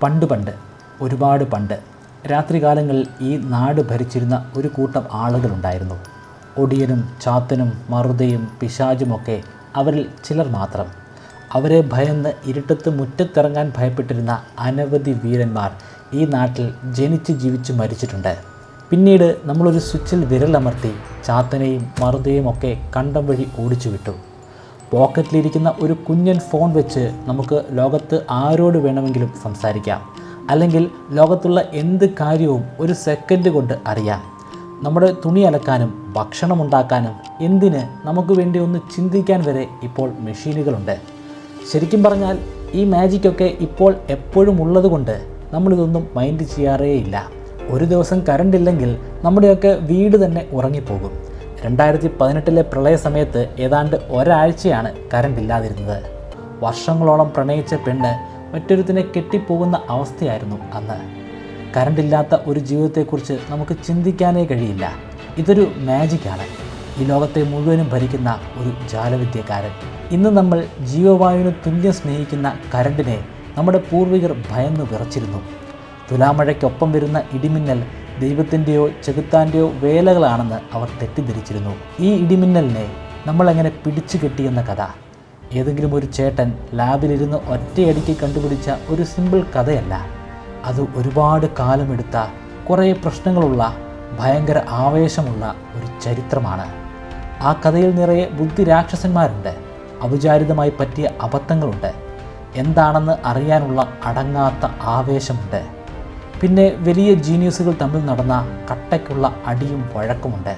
പണ്ട് ഒരുപാട് പണ്ട് രാത്രികാലങ്ങളിൽ ഈ നാട് ഭരിച്ചിരുന്ന ഒരു കൂട്ടം ആളുകളുണ്ടായിരുന്നു. ഒടിയനും ചാത്തനും മറുതയും പിശാചുമൊക്കെ അവരിൽ ചിലർ മാത്രം. അവരെ ഭയന്ന് ഇരുട്ടത്ത് മുറ്റത്തിറങ്ങാൻ ഭയപ്പെട്ടിരുന്ന അനവധി വീരന്മാർ ഈ നാട്ടിൽ ജനിച്ച് ജീവിച്ച് മരിച്ചിട്ടുണ്ട്. പിന്നീട് നമ്മളൊരു സ്വിച്ചിൽ വിരലമർത്തി ചാത്തനെയും മറുതയും ഒക്കെ കണ്ടം വഴി ഓടിച്ചു വിട്ടു. പോക്കറ്റിലിരിക്കുന്ന ഒരു കുഞ്ഞൻ ഫോൺ വെച്ച് നമുക്ക് ലോകത്ത് ആരോട് വേണമെങ്കിലും സംസാരിക്കാം, അല്ലെങ്കിൽ ലോകത്തുള്ള എന്ത് കാര്യവും ഒരു സെക്കൻഡ് കൊണ്ട് അറിയാം. നമ്മുടെ തുണി അലക്കാനും ഭക്ഷണം ഉണ്ടാക്കാനും എന്തിന് നമുക്ക് വേണ്ടി ഒന്ന് ചിന്തിക്കാൻ വരെ ഇപ്പോൾ മെഷീനുകളുണ്ട്. ശരിക്കും പറഞ്ഞാൽ ഈ മാജിക്കൊക്കെ ഇപ്പോൾ എപ്പോഴും ഉള്ളത് കൊണ്ട് നമ്മളിതൊന്നും മൈൻഡ് ചെയ്യാറേയില്ല. ഒരു ദിവസം കറണ്ട് ഇല്ലെങ്കിൽ നമ്മുടെയൊക്കെ വീട് തന്നെ ഉറങ്ങിപ്പോകും. 2018 പ്രളയ സമയത്ത് ഏതാണ്ട് ഒരാഴ്ചയാണ് കറണ്ട് ഇല്ലാതിരുന്നത്. വർഷങ്ങളോളം പ്രണയിച്ച പെണ്ണ് മറ്റൊരുത്തിനെ കെട്ടിപ്പോകുന്ന അവസ്ഥയായിരുന്നു അന്ന്. കറണ്ടില്ലാത്ത ഒരു ജീവിതത്തെക്കുറിച്ച് നമുക്ക് ചിന്തിക്കാനേ കഴിയില്ല. ഇതൊരു മാജിക്കാണ്. ഈ ലോകത്തെ മുഴുവനും ഭരിക്കുന്ന ഒരു ജാലവിദ്യക്കാരൻ. ഇന്ന് നമ്മൾ ജീവവായുവിന് തുല്യം സ്നേഹിക്കുന്ന കറണ്ടിനെ നമ്മുടെ പൂർവികർ ഭയന്ന് വിറച്ചിരുന്നു. തുലാമഴയ്ക്കൊപ്പം വരുന്ന ഇടിമിന്നൽ ദൈവത്തിൻ്റെയോ ചെകുത്താൻ്റെയോ വേലകളാണെന്ന് അവർ തെറ്റിദ്ധരിച്ചിരുന്നു. ഈ ഇടിമിന്നലിനെ നമ്മളെങ്ങനെ പിടിച്ചു കെട്ടിയെന്ന കഥ ഏതെങ്കിലും ഒരു ചേട്ടൻ ലാബിലിരുന്ന് ഒറ്റയടിക്ക് കണ്ടുപിടിച്ച ഒരു സിമ്പിൾ കഥയല്ല. അത് ഒരുപാട് കാലമെടുത്ത കുറേ പ്രശ്നങ്ങളുള്ള ഭയങ്കര ആവേശമുള്ള ഒരു ചരിത്രമാണ്. ആ കഥയിൽ നിറയെ ബുദ്ധിരാക്ഷസന്മാരുണ്ട്. അവിചാരിതമായി പറ്റിയ അബദ്ധങ്ങളുണ്ട്. എന്താണെന്ന് അറിയാനുള്ള അടങ്ങാത്ത ആവേശമുണ്ട്. പിന്നെ വലിയ ജീനിയസുകൾ തമ്മിൽ നടന്ന കട്ടയ്ക്കുള്ള അടിയും വഴക്കുമുണ്ട്.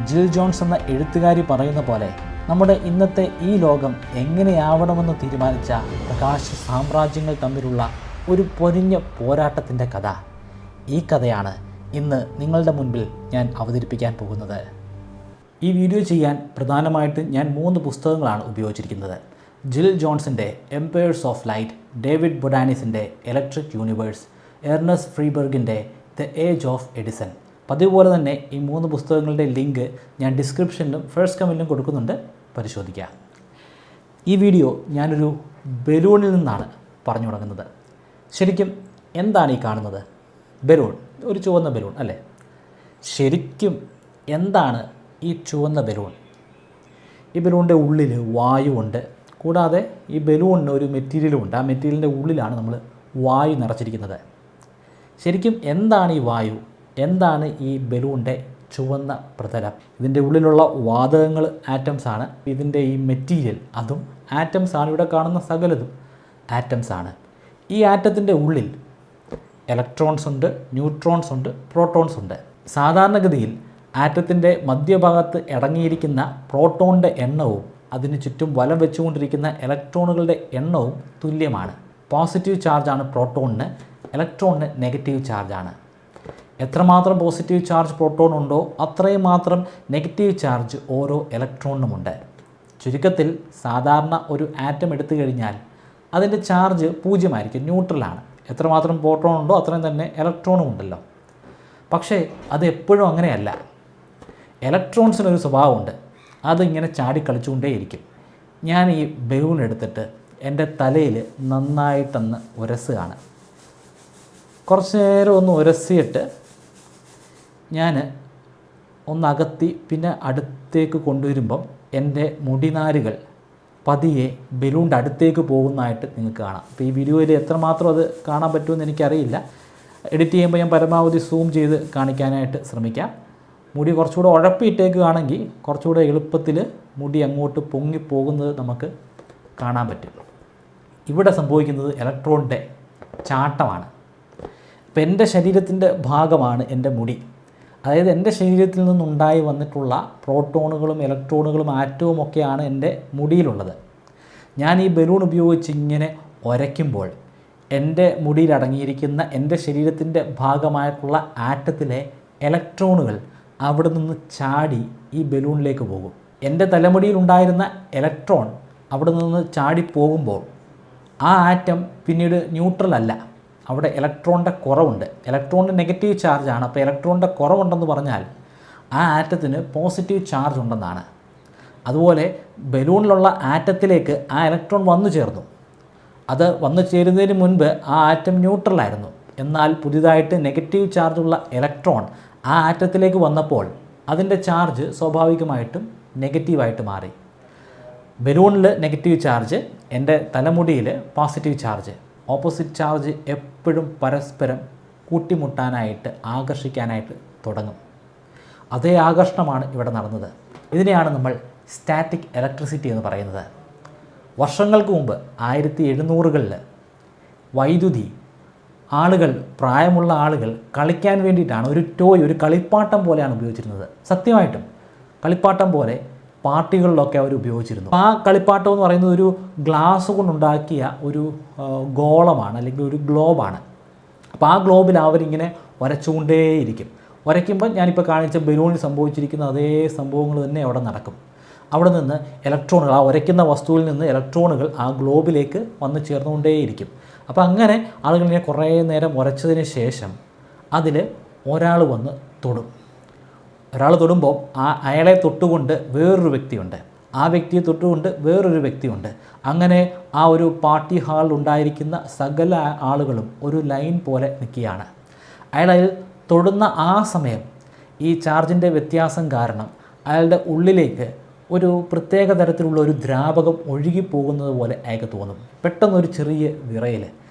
ജിൽ ജോൺസ് എന്ന എഴുത്തുകാരി പറയുന്ന പോലെ നമ്മുടെ ഇന്നത്തെ ഈ ലോകം എങ്ങനെയാവണമെന്ന് തീരുമാനിച്ച പ്രകാശ സാമ്രാജ്യങ്ങൾ തമ്മിലുള്ള ഒരു പൊരിഞ്ഞ പോരാട്ടത്തിൻ്റെ കഥ. ഈ കഥയാണ് ഇന്ന് നിങ്ങളുടെ മുൻപിൽ ഞാൻ അവതരിപ്പിക്കാൻ പോകുന്നത്. ഈ വീഡിയോ ചെയ്യാൻ പ്രധാനമായിട്ട് ഞാൻ 3 പുസ്തകങ്ങളാണ് ഉപയോഗിച്ചിരിക്കുന്നത്. ജിൽ ജോൺസിൻ്റെ എംപയേഴ്സ് ഓഫ് ലൈറ്റ്, ഡേവിഡ് ബൊഡാനിസിൻ്റെ ഇലക്ട്രിക് യൂണിവേഴ്സ്, എർണസ്റ്റ് ഫ്രീബർഗിൻ്റെ ദ ഏജ് ഓഫ് എഡിസൺ. പതിവ് പോലെ തന്നെ ഈ 3 പുസ്തകങ്ങളുടെ ലിങ്ക് ഞാൻ ഡിസ്ക്രിപ്ഷനിലും ഫസ്റ്റ് കമൻറ്റിലും കൊടുക്കുന്നുണ്ട്, പരിശോധിക്കുക. ഈ വീഡിയോ ഞാനൊരു ബലൂണിൽ നിന്നാണ് പറഞ്ഞു തുടങ്ങുന്നത്. ശരിക്കും എന്താണ് ഈ കാണുന്നത്? ബലൂൺ, ഒരു ചുവന്ന ബലൂൺ അല്ലേ? ശരിക്കും എന്താണ് ഈ ചുവന്ന ബലൂൺ? ഈ ബലൂണിൻ്റെ ഉള്ളിൽ വായുവുണ്ട്. കൂടാതെ ഈ ബലൂണിന് ഒരു മെറ്റീരിയലും ഉണ്ട്. ആ മെറ്റീരിയലിൻ്റെ ഉള്ളിലാണ് നമ്മൾ വായു നിറച്ചിരിക്കുന്നത്. ശരിക്കും എന്താണ് ഈ വായു? എന്താണ് ഈ ബലൂണിൻ്റെ ചുവന്ന പ്രതലം? ഇതിൻ്റെ ഉള്ളിലുള്ള വാതകങ്ങൾ ആറ്റംസാണ്. ഇതിൻ്റെ ഈ മെറ്റീരിയൽ അതും ആറ്റംസാണ്. ഇവിടെ കാണുന്ന സകലതും ആറ്റംസാണ്. ഈ ആറ്റത്തിൻ്റെ ഉള്ളിൽ ഇലക്ട്രോൺസ് ഉണ്ട്, ന്യൂട്രോൺസ് ഉണ്ട്, പ്രോട്ടോൺസ് ഉണ്ട്. സാധാരണഗതിയിൽ ആറ്റത്തിൻ്റെ മധ്യഭാഗത്ത് അടങ്ങിയിരിക്കുന്ന പ്രോട്ടോണിൻ്റെ എണ്ണവും അതിന് ചുറ്റും വലം വെച്ചുകൊണ്ടിരിക്കുന്ന ഇലക്ട്രോണുകളുടെ എണ്ണവും തുല്യമാണ്. പോസിറ്റീവ് ചാർജാണ് പ്രോട്ടോണിന്, ഇലക്ട്രോണിന് നെഗറ്റീവ് ചാർജാണ്. എത്രമാത്രം പോസിറ്റീവ് ചാർജ് പ്രോട്ടോൺ ഉണ്ടോ അത്രയും മാത്രം നെഗറ്റീവ് ചാർജ് ഓരോ ഇലക്ട്രോണിനുമുണ്ട്. ചുരുക്കത്തിൽ സാധാരണ ഒരു ആറ്റം എടുത്തു കഴിഞ്ഞാൽ അതിൻ്റെ ചാർജ് 0 ന്യൂട്രലാണ്. എത്രമാത്രം പ്രോട്ടോൺ ഉണ്ടോ അത്രയും തന്നെ ഇലക്ട്രോണും ഉണ്ടല്ലോ. പക്ഷേ അത് എപ്പോഴും അങ്ങനെയല്ല. ഇലക്ട്രോൺസിനൊരു സ്വഭാവമുണ്ട്. അതിങ്ങനെ ചാടിക്കളിച്ചുകൊണ്ടേയിരിക്കും. ഞാൻ ഈ ബലൂൺ എടുത്തിട്ട് എൻ്റെ തലയിൽ നന്നായിട്ടൊന്ന് ഉരസുകയാണ്. കുറച്ച് നേരം ഒന്ന് ഉരസിയിട്ട് ഞാൻ ഒന്നകത്തി പിന്നെ അടുത്തേക്ക് കൊണ്ടുവരുമ്പം എൻ്റെ മുടിനാരുകൾ പതിയെ ബലൂണിൻ്റെ അടുത്തേക്ക് പോകുന്നതായിട്ട് നിങ്ങൾക്ക് കാണാം. അപ്പോൾ ഈ വീഡിയോയിൽ എത്രമാത്രം അത് കാണാൻ പറ്റുമെന്ന് എനിക്കറിയില്ല. എഡിറ്റ് ചെയ്യുമ്പോൾ ഞാൻ പരമാവധി സൂം ചെയ്ത് കാണിക്കാനായിട്ട് ശ്രമിക്കാം. മുടി കുറച്ചുകൂടെ ഉഴപ്പിയിട്ടേക്കുകയാണെങ്കിൽ കുറച്ചുകൂടെ എളുപ്പത്തിൽ മുടി അങ്ങോട്ട് പൊങ്ങിപ്പോകുന്നത് നമുക്ക് കാണാൻ പറ്റും. ഇവിടെ സംഭവിക്കുന്നത് ഇലക്ട്രോണിൻ്റെ ചാട്ടമാണ്. ഇപ്പം എൻ്റെ ശരീരത്തിൻ്റെ ഭാഗമാണ് എൻ്റെ മുടി. അതായത് എൻ്റെ ശരീരത്തിൽ നിന്നുണ്ടായി വന്നിട്ടുള്ള പ്രോട്ടോണുകളും ഇലക്ട്രോണുകളും ആറ്റവും ഒക്കെയാണ് എൻ്റെ മുടിയിലുള്ളത്. ഞാൻ ഈ ബലൂൺ ഉപയോഗിച്ച് ഇങ്ങനെ ഉരയ്ക്കുമ്പോൾ എൻ്റെ മുടിയിൽ അടങ്ങിയിരിക്കുന്ന എൻ്റെ ശരീരത്തിൻ്റെ ഭാഗമായിട്ടുള്ള ആറ്റത്തിലെ ഇലക്ട്രോണുകൾ അവിടെ നിന്ന് ചാടി ഈ ബലൂണിലേക്ക് പോകും. എൻ്റെ തലമുടിയിലുണ്ടായിരുന്ന ഇലക്ട്രോൺ അവിടെ നിന്ന് ചാടിപ്പോകുമ്പോൾ ആ ആറ്റം പിന്നീട് ന്യൂട്രൽ അല്ല. അവിടെ ഇലക്ട്രോണിൻ്റെ കുറവുണ്ട്. ഇലക്ട്രോണിന് നെഗറ്റീവ് ചാർജാണ്. അപ്പോൾ ഇലക്ട്രോണിൻ്റെ കുറവുണ്ടെന്ന് പറഞ്ഞാൽ ആ ആറ്റത്തിന് പോസിറ്റീവ് ചാർജ് ഉണ്ടെന്നാണ്. അതുപോലെ ബലൂണിലുള്ള ആറ്റത്തിലേക്ക് ആ ഇലക്ട്രോൺ വന്നു ചേർന്നു. അത് വന്നു ചേരുന്നതിന് മുൻപ് ആ ആറ്റം ന്യൂട്രലായിരുന്നു. എന്നാൽ പുതിയതായിട്ട് നെഗറ്റീവ് ചാർജുള്ള ഇലക്ട്രോൺ ആ ആറ്റത്തിലേക്ക് വന്നപ്പോൾ അതിൻ്റെ ചാർജ് സ്വാഭാവികമായിട്ടും നെഗറ്റീവായിട്ട് മാറി. ബലൂണിൽ നെഗറ്റീവ് ചാർജ്, എൻ്റെ തലമുടിയിൽ പോസിറ്റീവ് ചാർജ്. ഓപ്പോസിറ്റ് ചാർജ് എപ്പോഴും പരസ്പരം കൂട്ടിമുട്ടാനായിട്ട് ആകർഷിക്കാനായിട്ട് തുടങ്ങും. അതേ ആകർഷണമാണ് ഇവിടെ നടന്നത്. ഇതിനെയാണ് നമ്മൾ സ്റ്റാറ്റിക് ഇലക്ട്രിസിറ്റി എന്ന് പറയുന്നത്. വർഷങ്ങൾക്ക് മുമ്പ് 1700-കളിൽ വൈദ്യുതി ആളുകൾ, പ്രായമുള്ള ആളുകൾ കളിക്കാൻ വേണ്ടിയിട്ടാണ്, ഒരു ടോയ്, ഒരു കളിപ്പാട്ടം പോലെയാണ് ഉപയോഗിച്ചിരുന്നത്. സത്യമായിട്ടും കളിപ്പാട്ടം പോലെ പാർട്ടികളിലൊക്കെ അവർ ഉപയോഗിച്ചിരുന്നു. ആ കളിപ്പാട്ടം എന്ന് പറയുന്നത് ഒരു ഗ്ലാസ് കൊണ്ടുണ്ടാക്കിയ ഒരു ഗോളമാണ്, അല്ലെങ്കിൽ ഒരു ഗ്ലോബാണ്. അപ്പോൾ ആ ഗ്ലോബിൽ അവരിങ്ങനെ ഉരച്ചുകൊണ്ടേയിരിക്കും. ഉരയ്ക്കുമ്പോൾ ഞാനിപ്പോൾ കാണിച്ച ബലൂണിൽ സംഭവിച്ചിരിക്കുന്ന അതേ സംഭവങ്ങൾ തന്നെ അവിടെ നടക്കും. അവിടെ നിന്ന് ഇലക്ട്രോണുകൾ, ആ ഉരയ്ക്കുന്ന വസ്തുവിൽ നിന്ന് ഇലക്ട്രോണുകൾ ആ ഗ്ലോബിലേക്ക് വന്ന് ചേർന്നുകൊണ്ടേയിരിക്കും. അപ്പോൾ അങ്ങനെ ആളുകളിങ്ങനെ കുറേ നേരം ഉരച്ചതിന് ശേഷം അതിൽ ഒരാൾ വന്ന് തൊടും. ഒരാൾ തൊടുമ്പോൾ അയാളെ തൊട്ടുകൊണ്ട് വേറൊരു വ്യക്തിയുണ്ട്, ആ വ്യക്തിയെ തൊട്ടുകൊണ്ട് വേറൊരു വ്യക്തിയുണ്ട്. അങ്ങനെ ആ ഒരു പാർട്ടി ഹാളിൽ ഉണ്ടായിരിക്കുന്ന സകല ആളുകളും ഒരു ലൈൻ പോലെ നിൽക്കുകയാണ്. അയാൾ തൊടുന്ന ആ സമയം ഈ ചാർജിൻ്റെ വ്യത്യാസം കാരണം അയാളുടെ ഉള്ളിലേക്ക് ഒരു പ്രത്യേക തരത്തിലുള്ള ഒരു ദ്രാവകം ഒഴുകിപ്പോകുന്നത് പോലെ അയാൾക്ക് തോന്നും. പെട്ടെന്നൊരു ചെറിയ വിറയൽ,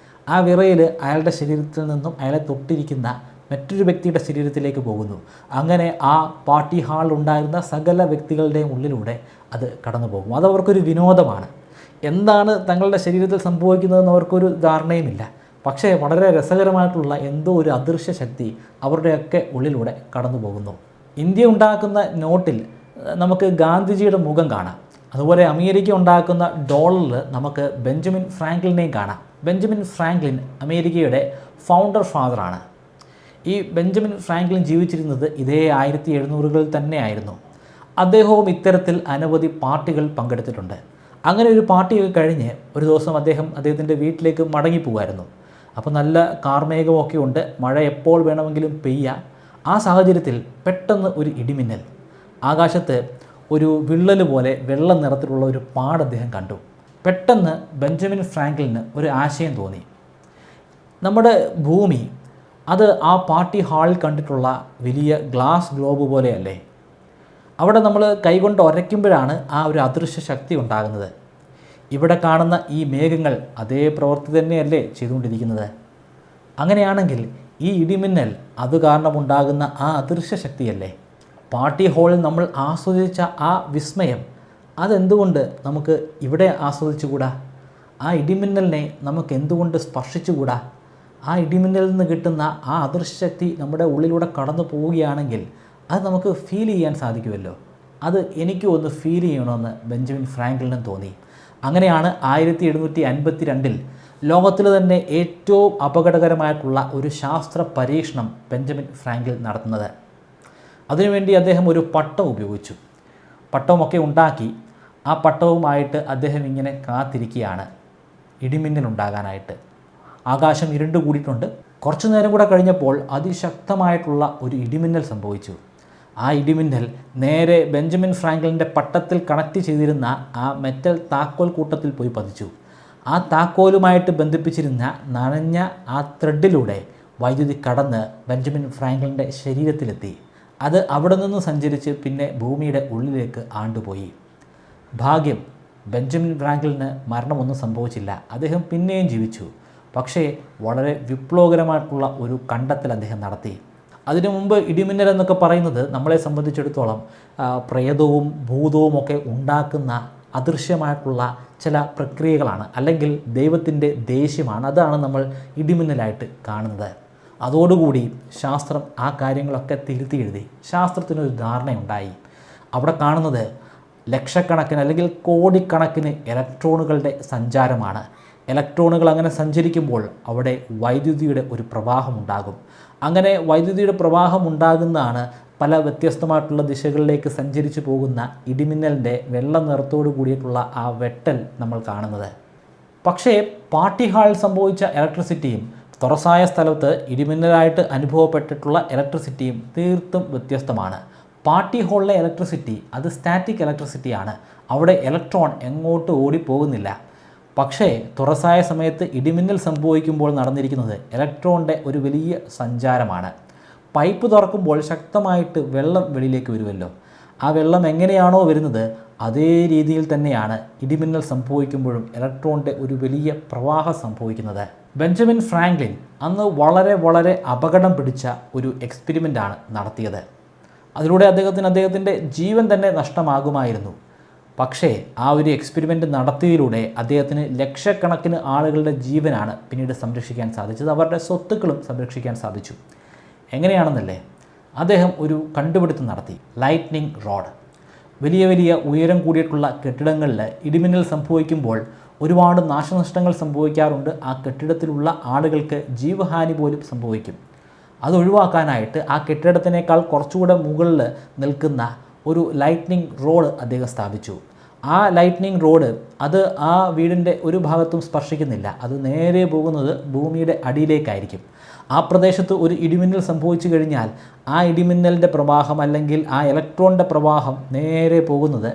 ആ വിറയൽ അയാളുടെ ശരീരത്തിൽ നിന്നും അയാളെ തൊട്ടിരിക്കുന്ന മറ്റൊരു വ്യക്തിയുടെ ശരീരത്തിലേക്ക് പോകുന്നു. അങ്ങനെ ആ പാർട്ടി ഹാളിൽ ഉണ്ടായിരുന്ന സകല വ്യക്തികളുടെയും ഉള്ളിലൂടെ അത് കടന്നു പോകും. അതവർക്കൊരു വിനോദമാണ്. എന്താണ് തങ്ങളുടെ ശരീരത്തിൽ സംഭവിക്കുന്നതെന്ന് അവർക്കൊരു ധാരണയുമില്ല. പക്ഷേ വളരെ രസകരമായിട്ടുള്ള എന്തോ ഒരു അദൃശ്യ ശക്തി അവരുടെയൊക്കെ ഉള്ളിലൂടെ കടന്നു പോകുന്നു. ഇന്ത്യ ഉണ്ടാക്കുന്ന നോട്ടിൽ നമുക്ക് ഗാന്ധിജിയുടെ മുഖം കാണാം. അതുപോലെ അമേരിക്ക ഉണ്ടാക്കുന്ന ഡോളറിൽ നമുക്ക് ബെഞ്ചമിൻ ഫ്രാങ്ക്ലിനെയും കാണാം. ബെഞ്ചമിൻ ഫ്രാങ്ക്ലിൻ അമേരിക്കയുടെ ഫൗണ്ടർ ഫാദറാണ്. ഈ ബെഞ്ചമിൻ ഫ്രാങ്ക്ലിൻ ജീവിച്ചിരുന്നത് ഇതേ 1700-കളിൽ തന്നെയായിരുന്നു. അദ്ദേഹവും ഇത്തരത്തിൽ അനവധി പാർട്ടികൾ പങ്കെടുത്തിട്ടുണ്ട്. അങ്ങനെ ഒരു പാർട്ടിയൊക്കെ കഴിഞ്ഞ് ഒരു ദിവസം അദ്ദേഹത്തിൻ്റെ വീട്ടിലേക്ക് മടങ്ങിപ്പോകുമായിരുന്നു. അപ്പോൾ നല്ല കാർമേഘമൊക്കെ ഉണ്ട്, മഴ എപ്പോൾ വേണമെങ്കിലും പെയ്യാം. ആ സാഹചര്യത്തിൽ പെട്ടെന്ന് ഒരു ഇടിമിന്നൽ, ആകാശത്ത് ഒരു വിള്ളൽ പോലെ വെള്ള നിറത്തിലുള്ള ഒരു പാട് അദ്ദേഹം കണ്ടു. പെട്ടെന്ന് ബെഞ്ചമിൻ ഫ്രാങ്ക്ലിന് ഒരു ആശയം തോന്നി. നമ്മുടെ ഭൂമി അത് ആ പാർട്ടി ഹാളിൽ കണ്ടിട്ടുള്ള വലിയ ഗ്ലാസ് ഗ്ലോബ് പോലെയല്ലേ? അവിടെ നമ്മൾ കൈകൊണ്ട് ഉരയ്ക്കുമ്പോഴാണ് ആ ഒരു അദൃശ്യ ശക്തി ഉണ്ടാകുന്നത്. ഇവിടെ കാണുന്ന ഈ മേഘങ്ങൾ അതേ പ്രവൃത്തി തന്നെയല്ലേ ചെയ്തുകൊണ്ടിരിക്കുന്നത്? അങ്ങനെയാണെങ്കിൽ ഈ ഇടിമിന്നൽ അത് കാരണമുണ്ടാകുന്ന ആ അദൃശ്യ ശക്തിയല്ലേ? പാർട്ടി ഹാളിൽ നമ്മൾ ആസ്വദിച്ച ആ വിസ്മയം അതെന്തുകൊണ്ട് നമുക്ക് ഇവിടെ ആസ്വദിച്ചുകൂടാ? ആ ഇടിമിന്നലിനെ നമുക്ക് എന്തുകൊണ്ട് സ്പർശിച്ചുകൂടാ? ആ ഇടിമിന്നലിൽ നിന്ന് കിട്ടുന്ന ആ അദൃശ്യ ശക്തി നമ്മുടെ ഉള്ളിലൂടെ കടന്നു പോവുകയാണെങ്കിൽ അത് നമുക്ക് ഫീൽ ചെയ്യാൻ സാധിക്കുമല്ലോ. അത് എനിക്കും ഒന്ന് ഫീൽ ചെയ്യണമെന്ന് ബെഞ്ചമിൻ ഫ്രാങ്ക്ലിനും തോന്നി. അങ്ങനെയാണ് 1752-ൽ ലോകത്തിൽ തന്നെ ഏറ്റവും അപകടകരമായിട്ടുള്ള ഒരു ശാസ്ത്ര പരീക്ഷണം ബെഞ്ചമിൻ ഫ്രാങ്ക്ലിൻ നടത്തുന്നത്. അതിനുവേണ്ടി അദ്ദേഹം ഒരു പട്ടം ഉപയോഗിച്ചു. പട്ടവുമൊക്കെ ഉണ്ടാക്കി ആ പട്ടവുമായിട്ട് അദ്ദേഹം ഇങ്ങനെ കാത്തിരിക്കുകയാണ് ഇടിമിന്നൽ ഉണ്ടാകാനായിട്ട്. ആകാശം ഇരുണ്ട് കൂടിയിട്ടുണ്ട്. കുറച്ചു നേരം കൂടെ കഴിഞ്ഞപ്പോൾ അതിശക്തമായിട്ടുള്ള ഒരു ഇടിമിന്നൽ സംഭവിച്ചു. ആ ഇടിമിന്നൽ നേരെ ബെഞ്ചമിൻ ഫ്രാങ്ക്ലിൻ്റെ പട്ടത്തിൽ കണക്ട് ചെയ്തിരുന്ന ആ മെറ്റൽ താക്കോൽ കൂട്ടത്തിൽ പോയി പതിച്ചു. ആ താക്കോലുമായിട്ട് ബന്ധിപ്പിച്ചിരുന്ന നനഞ്ഞ ആ ത്രെഡിലൂടെ വൈദ്യുതി കടന്ന് ബെഞ്ചമിൻ ഫ്രാങ്ക്ലിൻ്റെ ശരീരത്തിലെത്തി. അത് അവിടെ നിന്ന് സഞ്ചരിച്ച് പിന്നെ ഭൂമിയുടെ ഉള്ളിലേക്ക് ആണ്ടുപോയി. ഭാഗ്യം, ബെഞ്ചമിൻ ഫ്രാങ്ക്ലിന് മരണമൊന്നും സംഭവിച്ചില്ല. അദ്ദേഹം പിന്നെയും ജീവിച്ചു. പക്ഷേ വളരെ വിപ്ലവകരമായിട്ടുള്ള ഒരു കണ്ടെത്തൽ അദ്ദേഹം നടത്തി. അതിനു മുമ്പ് ഇടിമിന്നൽ എന്നൊക്കെ പറയുന്നത് നമ്മളെ സംബന്ധിച്ചിടത്തോളം പ്രേതവും ഭൂതവും ഒക്കെ ഉണ്ടാക്കുന്ന അദൃശ്യമായിട്ടുള്ള ചില പ്രക്രിയകളാണ്, അല്ലെങ്കിൽ ദൈവത്തിൻ്റെ ദേഷ്യമാണ്. അതാണ് നമ്മൾ ഇടിമിന്നലായിട്ട് കാണുന്നത്. അതോടുകൂടി ശാസ്ത്രം ആ കാര്യങ്ങളൊക്കെ തിരുത്തി എഴുതി. ശാസ്ത്രത്തിനൊരു ധാരണയുണ്ടായി. അവിടെ കാണുന്നത് ലക്ഷക്കണക്കിന് അല്ലെങ്കിൽ കോടിക്കണക്കിന് ഇലക്ട്രോണുകളുടെ സഞ്ചാരമാണ്. ഇലക്ട്രോണുകൾ അങ്ങനെ സഞ്ചരിക്കുമ്പോൾ അവിടെ വൈദ്യുതിയുടെ ഒരു പ്രവാഹമുണ്ടാകും. അങ്ങനെ വൈദ്യുതിയുടെ പ്രവാഹം ഉണ്ടാകുന്നതാണ് പല വ്യത്യസ്തമായിട്ടുള്ള ദിശകളിലേക്ക് സഞ്ചരിച്ചു പോകുന്ന ഇടിമിന്നലിൻ്റെ വെള്ള നിറത്തോടു കൂടിയിട്ടുള്ള ആ വെട്ടൽ നമ്മൾ കാണുന്നത്. പക്ഷേ പാർട്ടി ഹാളിൽ സംഭവിച്ച ഇലക്ട്രിസിറ്റിയും തുറസായ സ്ഥലത്ത് ഇടിമിന്നലായിട്ട് അനുഭവപ്പെട്ടിട്ടുള്ള ഇലക്ട്രിസിറ്റിയും തീർത്തും വ്യത്യസ്തമാണ്. പാർട്ടി ഹാളിലെ ഇലക്ട്രിസിറ്റി അത് സ്റ്റാറ്റിക് ഇലക്ട്രിസിറ്റിയാണ്. അവിടെ ഇലക്ട്രോൺ എങ്ങോട്ട് ഓടിപ്പോകുന്നില്ല. പക്ഷേ തുറസായ സമയത്ത് ഇടിമിന്നൽ സംഭവിക്കുമ്പോൾ നടന്നിരിക്കുന്നത് ഇലക്ട്രോണിൻ്റെ ഒരു വലിയ സഞ്ചാരമാണ്. പൈപ്പ് തുറക്കുമ്പോൾ ശക്തമായിട്ട് വെള്ളം വെളിയിലേക്ക് വരുമല്ലോ. ആ വെള്ളം എങ്ങനെയാണോ വരുന്നത് അതേ രീതിയിൽ തന്നെയാണ് ഇടിമിന്നൽ സംഭവിക്കുമ്പോഴും ഇലക്ട്രോണിൻ്റെ ഒരു വലിയ പ്രവാഹം സംഭവിക്കുന്നത്. ബെഞ്ചമിൻ ഫ്രാങ്ക്ലിൻ അന്ന് വളരെ അപകടം പിടിച്ച ഒരു എക്സ്പെരിമെൻ്റാണ് നടത്തിയത്. അതിലൂടെ അദ്ദേഹത്തിൻ്റെ ജീവൻ തന്നെ നഷ്ടമാകുമായിരുന്നു. പക്ഷേ ആ ഒരു എക്സ്പെരിമെൻ്റ് നടത്തിയതിലൂടെ അദ്ദേഹത്തിന് ലക്ഷക്കണക്കിന് ആളുകളുടെ ജീവനാണ് പിന്നീട് സംരക്ഷിക്കാൻ സാധിച്ചത്. അവരുടെ സ്വത്തുക്കളും സംരക്ഷിക്കാൻ സാധിച്ചു. എങ്ങനെയാണെന്നല്ലേ, അദ്ദേഹം ഒരു കണ്ടുപിടുത്തം നടത്തി. Lightning road. വലിയ ഉയരം കൂടിയിട്ടുള്ള കെട്ടിടങ്ങളിൽ ഇടിമിന്നൽ സംഭവിക്കുമ്പോൾ ഒരുപാട് നാശനഷ്ടങ്ങൾ സംഭവിക്കാറുണ്ട്. ആ കെട്ടിടത്തിലുള്ള ആളുകൾക്ക് ജീവഹാനി പോലും സംഭവിക്കും. അത് ഒഴിവാക്കാനായിട്ട് ആ കെട്ടിടത്തിനേക്കാൾ കുറച്ചുകൂടെ മുകളിൽ നിൽക്കുന്ന ഒരു ലൈറ്റ്നിങ് റോഡ് അദ്ദേഹം സ്ഥാപിച്ചു. ആ ലൈറ്റ്നിങ് റോഡ് അത് ആ വീടിൻ്റെ ഒരു ഭാഗത്തും സ്പർശിക്കുന്നില്ല. അത് നേരെ പോകുന്നത് ഭൂമിയുടെ അടിയിലേക്കായിരിക്കും. ആ പ്രദേശത്ത് ഒരു ഇടിമിന്നൽ സംഭവിച്ചു കഴിഞ്ഞാൽ ആ ഇടിമിന്നലിൻ്റെ പ്രവാഹം അല്ലെങ്കിൽ ആ ഇലക്ട്രോണിൻ്റെ പ്രവാഹം നേരെ പോകുന്നത്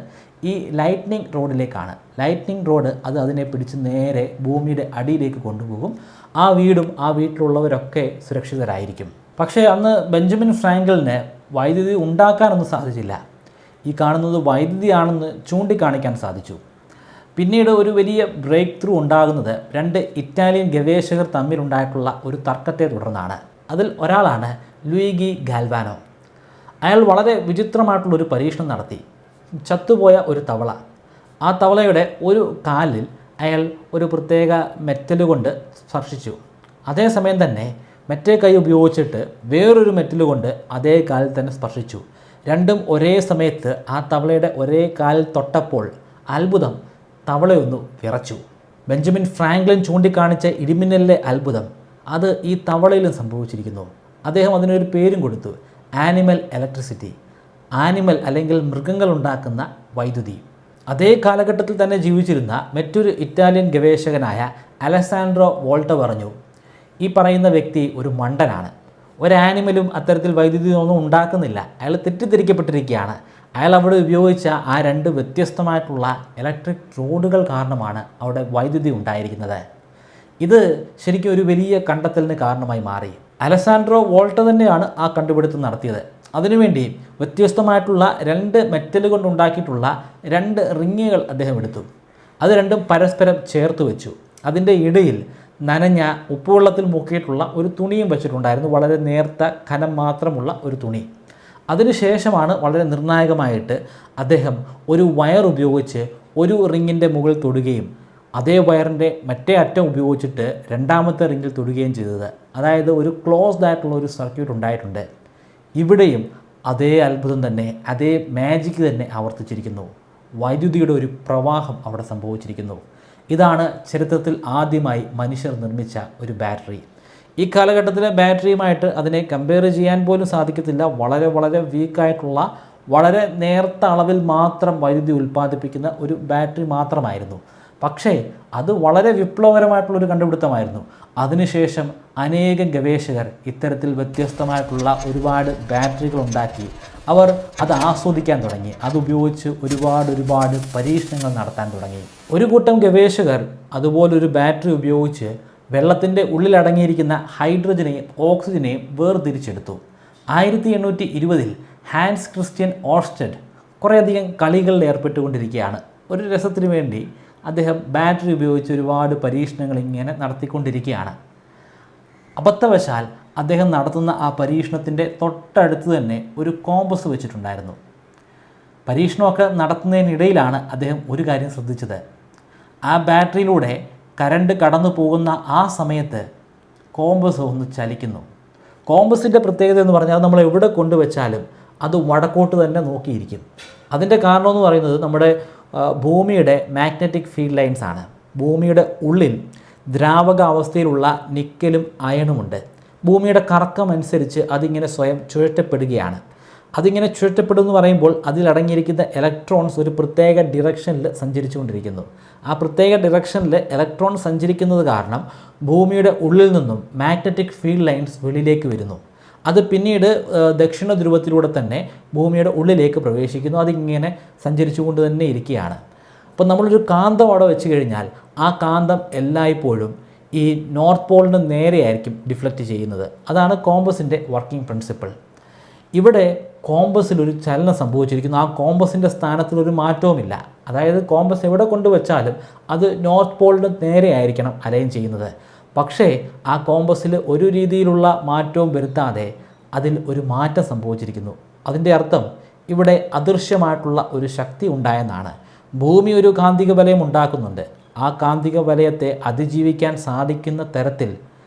ഈ ലൈറ്റ്നിങ് റോഡിലേക്കാണ്. ലൈറ്റ്നിങ് റോഡ് അത് അതിനെ പിടിച്ച് നേരെ ഭൂമിയുടെ അടിയിലേക്ക് കൊണ്ടുപോകും. ആ വീടും ആ വീട്ടിലുള്ളവരൊക്കെ സുരക്ഷിതരായിരിക്കും. പക്ഷേ അന്ന് ബെഞ്ചമിൻ ഫ്രാങ്ക്ലിന് വൈദ്യുതി ഉണ്ടാക്കാനൊന്നും സാധിച്ചില്ല. ഈ കാണുന്നത് വൈദ്യുതിയാണെന്ന് ചൂണ്ടിക്കാണിക്കാൻ സാധിച്ചു. പിന്നീട് ഒരു വലിയ ബ്രേക്ക് ത്രൂ ഉണ്ടാകുന്നത് 2 ഇറ്റാലിയൻ ഗവേഷകർ തമ്മിലുണ്ടായിട്ടുള്ള ഒരു തർക്കത്തെ തുടർന്നാണ്. അതിൽ ഒരാളാണ് ലൂയിഗി ഗാൽവാനോ. അയാൾ വളരെ വിചിത്രമായിട്ടുള്ളൊരു പരീക്ഷണം നടത്തി. ചത്തുപോയ ഒരു തവള, ആ തവളയുടെ ഒരു കാലിൽ അയാൾ ഒരു പ്രത്യേക മെറ്റൽ കൊണ്ട് സ്പർശിച്ചു. അതേസമയം തന്നെ മറ്റേ കൈ ഉപയോഗിച്ചിട്ട് വേറൊരു മെറ്റൽ കൊണ്ട് അതേ കാലിൽ തന്നെ സ്പർശിച്ചു. രണ്ടും ഒരേ സമയത്ത് ആ തവളയുടെ ഒരേ കാലിൽ തൊട്ടപ്പോൾ അത്ഭുതം, തവളയൊന്നു വിറച്ചു. ബെഞ്ചമിൻ ഫ്രാങ്ക്ലിൻ ചൂണ്ടിക്കാണിച്ച ഇടിമിന്നലിലെ അത്ഭുതം അത് ഈ തവളയിലും സംഭവിച്ചിരിക്കുന്നു. അദ്ദേഹം അതിനൊരു പേരും കൊടുത്തു, ആനിമൽ ഇലക്ട്രിസിറ്റി. ആനിമൽ അല്ലെങ്കിൽ മൃഗങ്ങൾ ഉണ്ടാക്കുന്ന വൈദ്യുതി. അതേ കാലഘട്ടത്തിൽ തന്നെ ജീവിച്ചിരുന്ന മറ്റൊരു ഇറ്റാലിയൻ ഗവേഷകനായ അലസാൻഡ്രോ വോൾട്ട പറഞ്ഞു, ഈ പറയുന്ന വ്യക്തി ഒരു മണ്ടനാണ്. ഒരു ആനിമലും അത്തരത്തിൽ വൈദ്യുതി ഒന്നും ഉണ്ടാക്കുന്നില്ല. അയാൾ തെറ്റിദ്ധരിക്കപ്പെട്ടിരിക്കുകയാണ്. അയാൾ അവിടെ ഉപയോഗിച്ച ആ 2 വ്യത്യസ്തമായിട്ടുള്ള ഇലക്ട്രിക് റോഡുകൾ കാരണമാണ് അവിടെ വൈദ്യുതി ഉണ്ടായിരിക്കുന്നത്. ഇത് ശരിക്കും ഒരു വലിയ കണ്ടെത്തലിന് കാരണമായി മാറി. അലസാൻഡ്രോ വോൾട്ട തന്നെയാണ് ആ കണ്ടുപിടുത്തം നടത്തിയത്. അതിനുവേണ്ടി വ്യത്യസ്തമായിട്ടുള്ള 2 മെറ്റൽ കൊണ്ടുണ്ടാക്കിയിട്ടുള്ള 2 റിങ്ങുകൾ അദ്ദേഹം എടുത്തു. അത് രണ്ടും പരസ്പരം ചേർത്ത് വെച്ചു. അതിൻ്റെ ഇടയിൽ നനഞ്ഞ ഉപ്പുവെള്ളത്തിൽ മുക്കിയിട്ടുള്ള ഒരു തുണിയും വെച്ചിട്ടുണ്ടായിരുന്നു. വളരെ നേർത്ത കനം മാത്രമുള്ള ഒരു തുണി. അതിനുശേഷമാണ് വളരെ നിർണായകമായിട്ട് അദ്ദേഹം ഒരു വയർ ഉപയോഗിച്ച് ഒരു റിങ്ങിൻ്റെ മുകളിൽ തൊടുകയും അതേ വയറിൻ്റെ മറ്റേ അറ്റം ഉപയോഗിച്ചിട്ട് രണ്ടാമത്തെ റിങ്ങിൽ തൊടുകയും ചെയ്തത്. അതായത് ഒരു ക്ലോസ്ഡ് ആയിട്ടുള്ള ഒരു സർക്യൂട്ട് ഉണ്ടായിട്ടുണ്ട്. ഇവിടെയും അതേ അത്ഭുതം തന്നെ, അതേ മാജിക് തന്നെ ആവർത്തിച്ചിരിക്കുന്നു. വൈദ്യുതിയുടെ ഒരു പ്രവാഹം അവിടെ സംഭവിച്ചിരിക്കുന്നു. ഇതാണ് ചരിത്രത്തിൽ ആദ്യമായി മനുഷ്യർ നിർമ്മിച്ച ഒരു ബാറ്ററി. ഈ കാലഘട്ടത്തിലെ ബാറ്ററിയുമായിട്ട് അതിനെ കമ്പയർ ചെയ്യാൻ പോലും സാധിക്കത്തില്ല. വളരെ വീക്കായിട്ടുള്ള, വളരെ നേർത്ത അളവിൽ മാത്രം വൈദ്യുതി ഉൽപ്പാദിപ്പിക്കുന്ന ഒരു ബാറ്ററി മാത്രമായിരുന്നു. പക്ഷേ അത് വളരെ വിപ്ലവകരമായിട്ടുള്ളൊരു കണ്ടുപിടുത്തമായിരുന്നു. അതിനുശേഷം അനേകം ഗവേഷകർ ഇത്തരത്തിൽ വ്യത്യസ്തമായിട്ടുള്ള ഒരുപാട് ബാറ്ററികൾ ഉണ്ടാക്കി. അവർ അത് ആസ്വദിക്കാൻ തുടങ്ങി. അതുപയോഗിച്ച് ഒരുപാട് പരീക്ഷണങ്ങൾ നടത്താൻ തുടങ്ങി. ഒരു കൂട്ടം ഗവേഷകർ അതുപോലൊരു ബാറ്ററി ഉപയോഗിച്ച് വെള്ളത്തിൻ്റെ ഉള്ളിലടങ്ങിയിരിക്കുന്ന ഹൈഡ്രജനെയും ഓക്സിജനെയും വേർതിരിച്ചെടുത്തു. 1820 ഹാൻസ് ക്രിസ്ത്യൻ ഓർസ്റ്റഡ് കുറേയധികം കളികളിൽ ഏർപ്പെട്ടുകൊണ്ടിരിക്കുകയാണ്. ഒരു രസത്തിന് വേണ്ടി അദ്ദേഹം ബാറ്ററി ഉപയോഗിച്ച് ഒരുപാട് പരീക്ഷണങ്ങൾ ഇങ്ങനെ നടത്തിക്കൊണ്ടിരിക്കുകയാണ്. അബദ്ധവശാൽ അദ്ദേഹം നടത്തുന്ന ആ പരീക്ഷണത്തിൻ്റെ തൊട്ടടുത്ത് തന്നെ ഒരു കോമ്പസ് വെച്ചിട്ടുണ്ടായിരുന്നു. പരീക്ഷണമൊക്കെ നടത്തുന്നതിനിടയിലാണ് അദ്ദേഹം ഒരു കാര്യം ശ്രദ്ധിച്ചത്. ആ ബാറ്ററിയിലൂടെ കറണ്ട് കടന്നു പോകുന്ന ആ സമയത്ത് കോമ്പസ് ഒന്ന് ചലിക്കുന്നു. കോമ്പസിൻ്റെ പ്രത്യേകത എന്ന് പറഞ്ഞാൽ നമ്മൾ എവിടെ കൊണ്ടുവച്ചാലും അത് വടക്കോട്ട് തന്നെ നോക്കിയിരിക്കും. അതിൻ്റെ കാരണമെന്ന് പറയുന്നത് നമ്മുടെ ഭൂമിയുടെ മാഗ്നറ്റിക് ഫീൽഡ് ലൈൻസ് ആണ്. ഭൂമിയുടെ ഉള്ളിൽ ദ്രാവക അവസ്ഥയിലുള്ള നിക്കലും അയണുമുണ്ട്. ഭൂമിയുടെ കറക്കം അനുസരിച്ച് അതിങ്ങനെ സ്വയം ചുഴറ്റപ്പെടുകയാണ്. അതിങ്ങനെ ചുഴറ്റപ്പെടുമെന്ന് പറയുമ്പോൾ അതിലടങ്ങിയിരിക്കുന്ന ഇലക്ട്രോൺസ് ഒരു പ്രത്യേക ഡിറക്ഷനിൽ സഞ്ചരിച്ചുകൊണ്ടിരിക്കുന്നു. ആ പ്രത്യേക ഡിറക്ഷനിൽ ഇലക്ട്രോൺ സഞ്ചരിക്കുന്നത് കാരണം ഭൂമിയുടെ ഉള്ളിൽ നിന്നും മാഗ്നറ്റിക് ഫീൽഡ് ലൈൻസ് വെളിയിലേക്ക് വരുന്നു. അത് പിന്നീട് ദക്ഷിണ ധ്രുവത്തിലൂടെ തന്നെ ഭൂമിയുടെ ഉള്ളിലേക്ക് പ്രവേശിക്കുന്നു. അതിങ്ങനെ സഞ്ചരിച്ചുകൊണ്ട് തന്നെ ഇരിക്കുകയാണ്. അപ്പോൾ നമ്മളൊരു കാന്തം അവിടെ വെച്ച് കഴിഞ്ഞാൽ ആ കാന്തം എല്ലായ്പ്പോഴും ഈ നോർത്ത് പോളിന് നേരെയായിരിക്കും ഡിഫ്ലക്റ്റ് ചെയ്യുന്നത്. അതാണ് കോമ്പസിൻ്റെ വർക്കിംഗ് പ്രിൻസിപ്പിൾ. ഇവിടെ കോമ്പസിലൊരു ചലനം സംഭവിച്ചിരിക്കുന്നു. ആ കോമ്പസിൻ്റെ സ്ഥാനത്തിലൊരു മാറ്റവുമില്ല. അതായത് കോമ്പസ് എവിടെ കൊണ്ടുവച്ചാലും അത് നോർത്ത് പോളിന് നേരെയായിരിക്കണം അലൈൻ ചെയ്യുന്നത്. പക്ഷേ ആ കോമ്പസിൽ ഒരു രീതിയിലുള്ള മാറ്റവും വരുത്താതെ അതിൽ ഒരു മാറ്റം സംഭവിച്ചിരിക്കുന്നു. അതിൻ്റെ അർത്ഥം ഇവിടെ അദൃശ്യമായിട്ടുള്ള ഒരു ശക്തി ഉണ്ടായെന്നാണ്. ഭൂമി ഒരു കാന്തിക വലയം ഉണ്ടാക്കുന്നുണ്ട്. ആ കാന്തിക വലയത്തെ അതിജീവിക്കാൻ സാധിക്കുന്ന തരത്തിൽ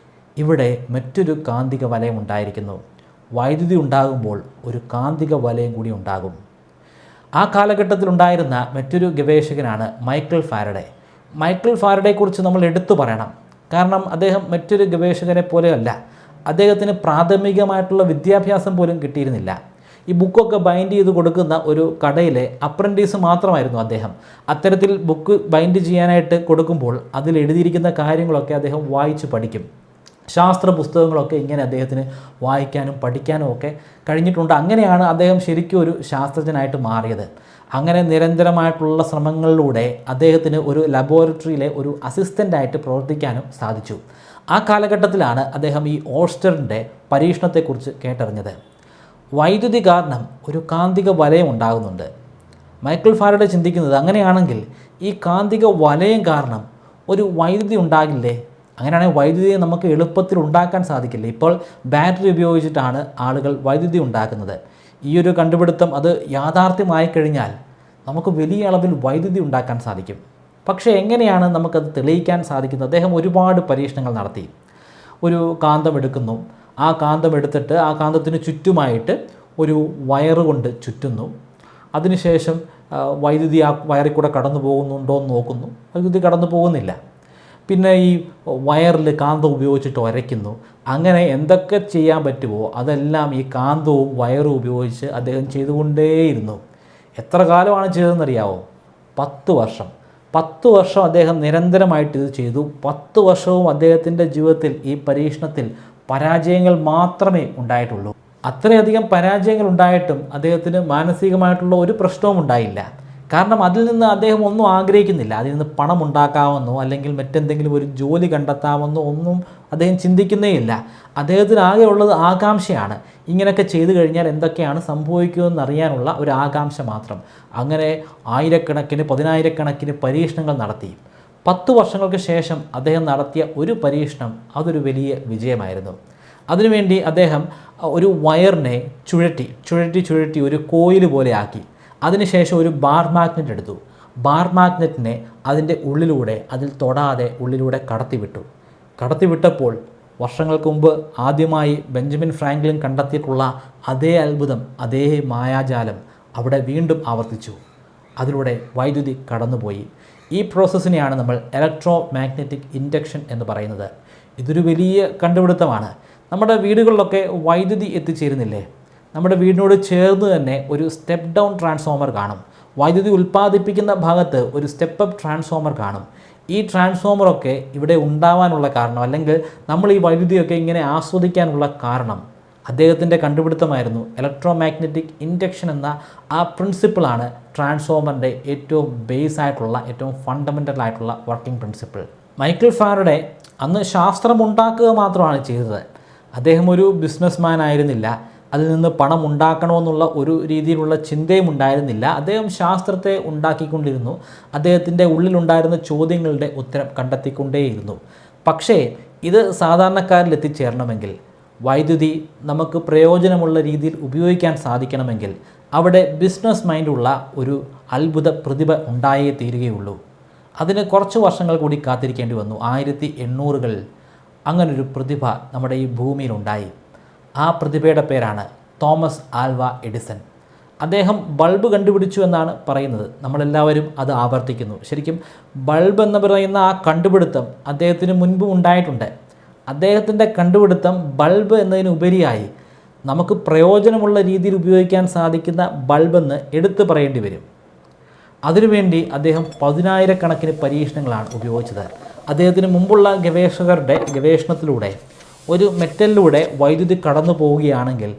ഇവിടെ മറ്റൊരു കാന്തിക വലയം ഉണ്ടായിരിക്കുന്നു. വൈദ്യുതി ഉണ്ടാകുമ്പോൾ ഒരു കാന്തിക വലയം കൂടി ഉണ്ടാകും. ആ കാലഘട്ടത്തിലുണ്ടായിരുന്ന മറ്റൊരു ഗവേഷകനാണ് മൈക്കിൾ ഫാരഡെ. മൈക്കിൾ ഫാരഡെക്കുറിച്ച് നമ്മൾ എടുത്തു പറയണം. കാരണം അദ്ദേഹം മറ്റൊരു ഗവേഷകനെ പോലെയല്ല. അദ്ദേഹത്തിന് പ്രാഥമികമായിട്ടുള്ള വിദ്യാഭ്യാസം പോലും കിട്ടിയിരുന്നില്ല. ഈ ബുക്കൊക്കെ ബൈൻഡ് ചെയ്ത് കൊടുക്കുന്ന ഒരു കടയിലെ അപ്രൻറ്റീസ് മാത്രമായിരുന്നു അദ്ദേഹം. അത്തരത്തിൽ ബുക്ക് ബൈൻഡ് ചെയ്യാനായിട്ട് കൊടുക്കുമ്പോൾ അതിൽ എഴുതിയിരിക്കുന്ന കാര്യങ്ങളൊക്കെ അദ്ദേഹം വായിച്ച് പഠിക്കും. ശാസ്ത്ര പുസ്തകങ്ങളൊക്കെ ഇങ്ങനെ അദ്ദേഹത്തിന് വായിക്കാനും പഠിക്കാനും ഒക്കെ കഴിഞ്ഞിട്ടുണ്ട്. അങ്ങനെയാണ് അദ്ദേഹം ശരിക്കും ഒരു ശാസ്ത്രജ്ഞനായിട്ട് മാറിയത്. അങ്ങനെ നിരന്തരമായിട്ടുള്ള ശ്രമങ്ങളിലൂടെ അദ്ദേഹത്തിന് ഒരു ലബോറട്ടറിയിലെ ഒരു അസിസ്റ്റൻ്റായിട്ട് പ്രവർത്തിക്കാനും സാധിച്ചു. ആ കാലഘട്ടത്തിലാണ് അദ്ദേഹം ഈ ഓഴ്സ്റ്ററിൻ്റെ പരീക്ഷണത്തെക്കുറിച്ച് കേട്ടറിഞ്ഞത്. വൈദ്യുതി കാരണം ഒരു കാന്തിക വലയം ഉണ്ടാകുന്നുണ്ട്. മൈക്കിൾ ഫാരഡെ ചിന്തിക്കുന്നത്, അങ്ങനെയാണെങ്കിൽ ഈ കാന്തിക വലയം കാരണം ഒരു വൈദ്യുതി ഉണ്ടാകില്ലേ? അങ്ങനെയാണെങ്കിൽ വൈദ്യുതിയെ നമുക്ക് എളുപ്പത്തിൽ ഉണ്ടാക്കാൻ സാധിക്കില്ല. ഇപ്പോൾ ബാറ്ററി ഉപയോഗിച്ചിട്ടാണ് ആളുകൾ വൈദ്യുതി ഉണ്ടാക്കുന്നത്. ഈ ഒരു കണ്ടുപിടുത്തം അത് യാഥാർത്ഥ്യമായി കഴിഞ്ഞാൽ നമുക്ക് വലിയ അളവിൽ വൈദ്യുതി ഉണ്ടാക്കാൻ സാധിക്കും. പക്ഷേ എങ്ങനെയാണ് നമുക്കത് തെളിയിക്കാൻ സാധിക്കുന്നത്? അദ്ദേഹം ഒരുപാട് പരീക്ഷണങ്ങൾ നടത്തി. ഒരു കാന്തം എടുക്കുന്നു. ആ കാന്തം എടുത്തിട്ട് ആ കാന്തത്തിന് ചുറ്റുമായിട്ട് ഒരു വയറ് കൊണ്ട് ചുറ്റുന്നു. അതിനുശേഷം വൈദ്യുതി ആ വയറിൽ കൂടെ കടന്നു പോകുന്നുണ്ടോ എന്ന് നോക്കുന്നു. വൈദ്യുതി കടന്നു പോകുന്നില്ല. പിന്നെ ഈ വയറിൽ കാന്തം ഉപയോഗിച്ചിട്ട് ഉരയ്ക്കുന്നു. അങ്ങനെ എന്തൊക്കെ ചെയ്യാൻ പറ്റുമോ അതെല്ലാം ഈ കാന്തവും വയറും ഉപയോഗിച്ച് അദ്ദേഹം ചെയ്തുകൊണ്ടേയിരുന്നു. എത്ര കാലമാണ് ചെയ്തതെന്നറിയാവോ? 10 വർഷം. 10 വർഷം അദ്ദേഹം നിരന്തരമായിട്ട് ഇത് ചെയ്തു. 10 വർഷവും അദ്ദേഹത്തിൻ്റെ ജീവിതത്തിൽ ഈ പരീക്ഷണത്തിൽ പരാജയങ്ങൾ മാത്രമേ ഉണ്ടായിട്ടുള്ളൂ. അത്രയധികം പരാജയങ്ങൾ ഉണ്ടായിട്ടും അദ്ദേഹത്തിന് മാനസികമായിട്ടുള്ള ഒരു പ്രശ്നവും ഉണ്ടായില്ല. കാരണം അതിൽ നിന്ന് അദ്ദേഹം ഒന്നും ആഗ്രഹിക്കുന്നില്ല. അതിൽ നിന്ന് പണം ഉണ്ടാക്കാമെന്നോ അല്ലെങ്കിൽ മറ്റെന്തെങ്കിലും ഒരു ജോലി കണ്ടെത്താമെന്നോ ഒന്നും അദ്ദേഹം ചിന്തിക്കുന്നേയില്ല. അദ്ദേഹത്തിന് ആകെ ഉള്ളത് ആകാംക്ഷയാണ്. ഇങ്ങനെയൊക്കെ ചെയ്തു കഴിഞ്ഞാൽ എന്തൊക്കെയാണ് സംഭവിക്കുമെന്ന് അറിയാനുള്ള ഒരു ആകാംക്ഷ മാത്രം. അങ്ങനെ ആയിരക്കണക്കിന് 10,000-കണക്കിന് പരീക്ഷണങ്ങൾ നടത്തി. 10 വർഷങ്ങൾക്ക് ശേഷം അദ്ദേഹം നടത്തിയ ഒരു പരീക്ഷണം അതൊരു വലിയ വിജയമായിരുന്നു. അതിനുവേണ്ടി അദ്ദേഹം ഒരു വയറിനെ ചുഴറ്റി ഒരു കോയിൽ പോലെ ആക്കി. അതിനുശേഷം ഒരു ബാർ മാഗ്നറ്റ് എടുത്തു. ബാർ മാഗ്നറ്റിനെ അതിൻ്റെ ഉള്ളിലൂടെ, അതിൽ തൊടാതെ ഉള്ളിലൂടെ കടത്തിവിട്ടപ്പോൾ വർഷങ്ങൾക്ക് മുമ്പ് ആദ്യമായി ബെഞ്ചമിൻ ഫ്രാങ്ക്ലിൻ കണ്ടെത്തിയിട്ടുള്ള അതേ അത്ഭുതം, അതേ മായാജാലം അവിടെ വീണ്ടും ആവർത്തിച്ചു. അതിലൂടെ വൈദ്യുതി കടന്നുപോയി. ഈ പ്രോസസ്സിനെയാണ് നമ്മൾ ഇലക്ട്രോ മാഗ്നറ്റിക് ഇൻഡക്ഷൻ എന്ന് പറയുന്നത്. ഇതൊരു വലിയ കണ്ടുപിടുത്തമാണ്. നമ്മുടെ വീടുകളിലൊക്കെ വൈദ്യുതി എത്തിച്ചേരുന്നില്ലേ? നമ്മുടെ വീടിനോട് ചേർന്ന് തന്നെ ഒരു സ്റ്റെപ്പ് ഡൗൺ ട്രാൻസ്ഫോമർ കാണും. വൈദ്യുതി ഉൽപ്പാദിപ്പിക്കുന്ന ഭാഗത്ത് ഒരു സ്റ്റെപ്പ് അപ്പ് ട്രാൻസ്ഫോമർ കാണും. ഈ ട്രാൻസ്ഫോമറൊക്കെ ഇവിടെ ഉണ്ടാവാനുള്ള കാരണം, അല്ലെങ്കിൽ നമ്മൾ ഈ വൈദ്യുതിയൊക്കെ ഇങ്ങനെ ആസ്വദിക്കാനുള്ള കാരണം അദ്ദേഹത്തിൻ്റെ കണ്ടുപിടുത്തമായിരുന്നു. ഇലക്ട്രോ മാഗ്നറ്റിക് ഇൻഡക്ഷൻ എന്ന ആ പ്രിൻസിപ്പിളാണ് ട്രാൻസ്ഫോമറിൻ്റെ ഏറ്റവും ബേസ് ആയിട്ടുള്ള, ഏറ്റവും ഫണ്ടമെൻ്റൽ ആയിട്ടുള്ള വർക്കിംഗ് പ്രിൻസിപ്പിൾ. മൈക്കിൾ ഫാരഡെ അന്ന് ശാസ്ത്രം ഉണ്ടാക്കുക മാത്രമാണ് ചെയ്തത്. അദ്ദേഹം ഒരു ബിസിനസ്മാൻ ആയിരുന്നില്ല. അതിൽ നിന്ന് പണം ഉണ്ടാക്കണമെന്നുള്ള ഒരു രീതിയിലുള്ള ചിന്തയും ഉണ്ടായിരുന്നില്ല. അദ്ദേഹം ശാസ്ത്രത്തെ ഉണ്ടാക്കിക്കൊണ്ടിരുന്നു. അദ്ദേഹത്തിൻ്റെ ഉള്ളിലുണ്ടായിരുന്ന ചോദ്യങ്ങളുടെ ഉത്തരം കണ്ടെത്തിക്കൊണ്ടേയിരുന്നു. പക്ഷേ ഇത് സാധാരണക്കാരിൽ എത്തിച്ചേരണമെങ്കിൽ, വൈദ്യുതി നമുക്ക് പ്രയോജനമുള്ള രീതിയിൽ ഉപയോഗിക്കാൻ സാധിക്കണമെങ്കിൽ അവിടെ ബിസിനസ് മൈൻഡുള്ള ഒരു അത്ഭുത പ്രതിഭ ഉണ്ടായേ തീരുകയുള്ളൂ. അതിന് കുറച്ച് വർഷങ്ങൾ കൂടി കാത്തിരിക്കേണ്ടി വന്നു. 1800-കളിൽ അങ്ങനൊരു പ്രതിഭ നമ്മുടെ ഈ ഭൂമിയിലുണ്ടായി. ആ പ്രതിഭയുടെ പേരാണ് തോമസ് ആൽവ എഡിസൺ. അദ്ദേഹം ബൾബ് കണ്ടുപിടിച്ചു എന്നാണ് പറയുന്നത്. നമ്മളെല്ലാവരും അത് ആവർത്തിക്കുന്നു. ശരിക്കും ബൾബ് എന്ന് പറയുന്ന ആ കണ്ടുപിടുത്തം അദ്ദേഹത്തിന് മുൻപും ഉണ്ടായിട്ടുണ്ട്. അദ്ദേഹത്തിൻ്റെ കണ്ടുപിടുത്തം ബൾബ് എന്നതിനുപരിയായി നമുക്ക് പ്രയോജനമുള്ള രീതിയിൽ ഉപയോഗിക്കാൻ സാധിക്കുന്ന ബൾബെന്ന് എടുത്തു പറയേണ്ടി വരും. അതിനുവേണ്ടി അദ്ദേഹം 10,000-കണക്കിന് പരീക്ഷണങ്ങളാണ് ഉപയോഗിച്ചത്. അദ്ദേഹത്തിന് മുമ്പുള്ള ഗവേഷകരുടെ ഗവേഷണത്തിലൂടെ ഒരു മെറ്റലിലൂടെ വൈദ്യുതി കടന്നു പോവുകയാണെങ്കിൽ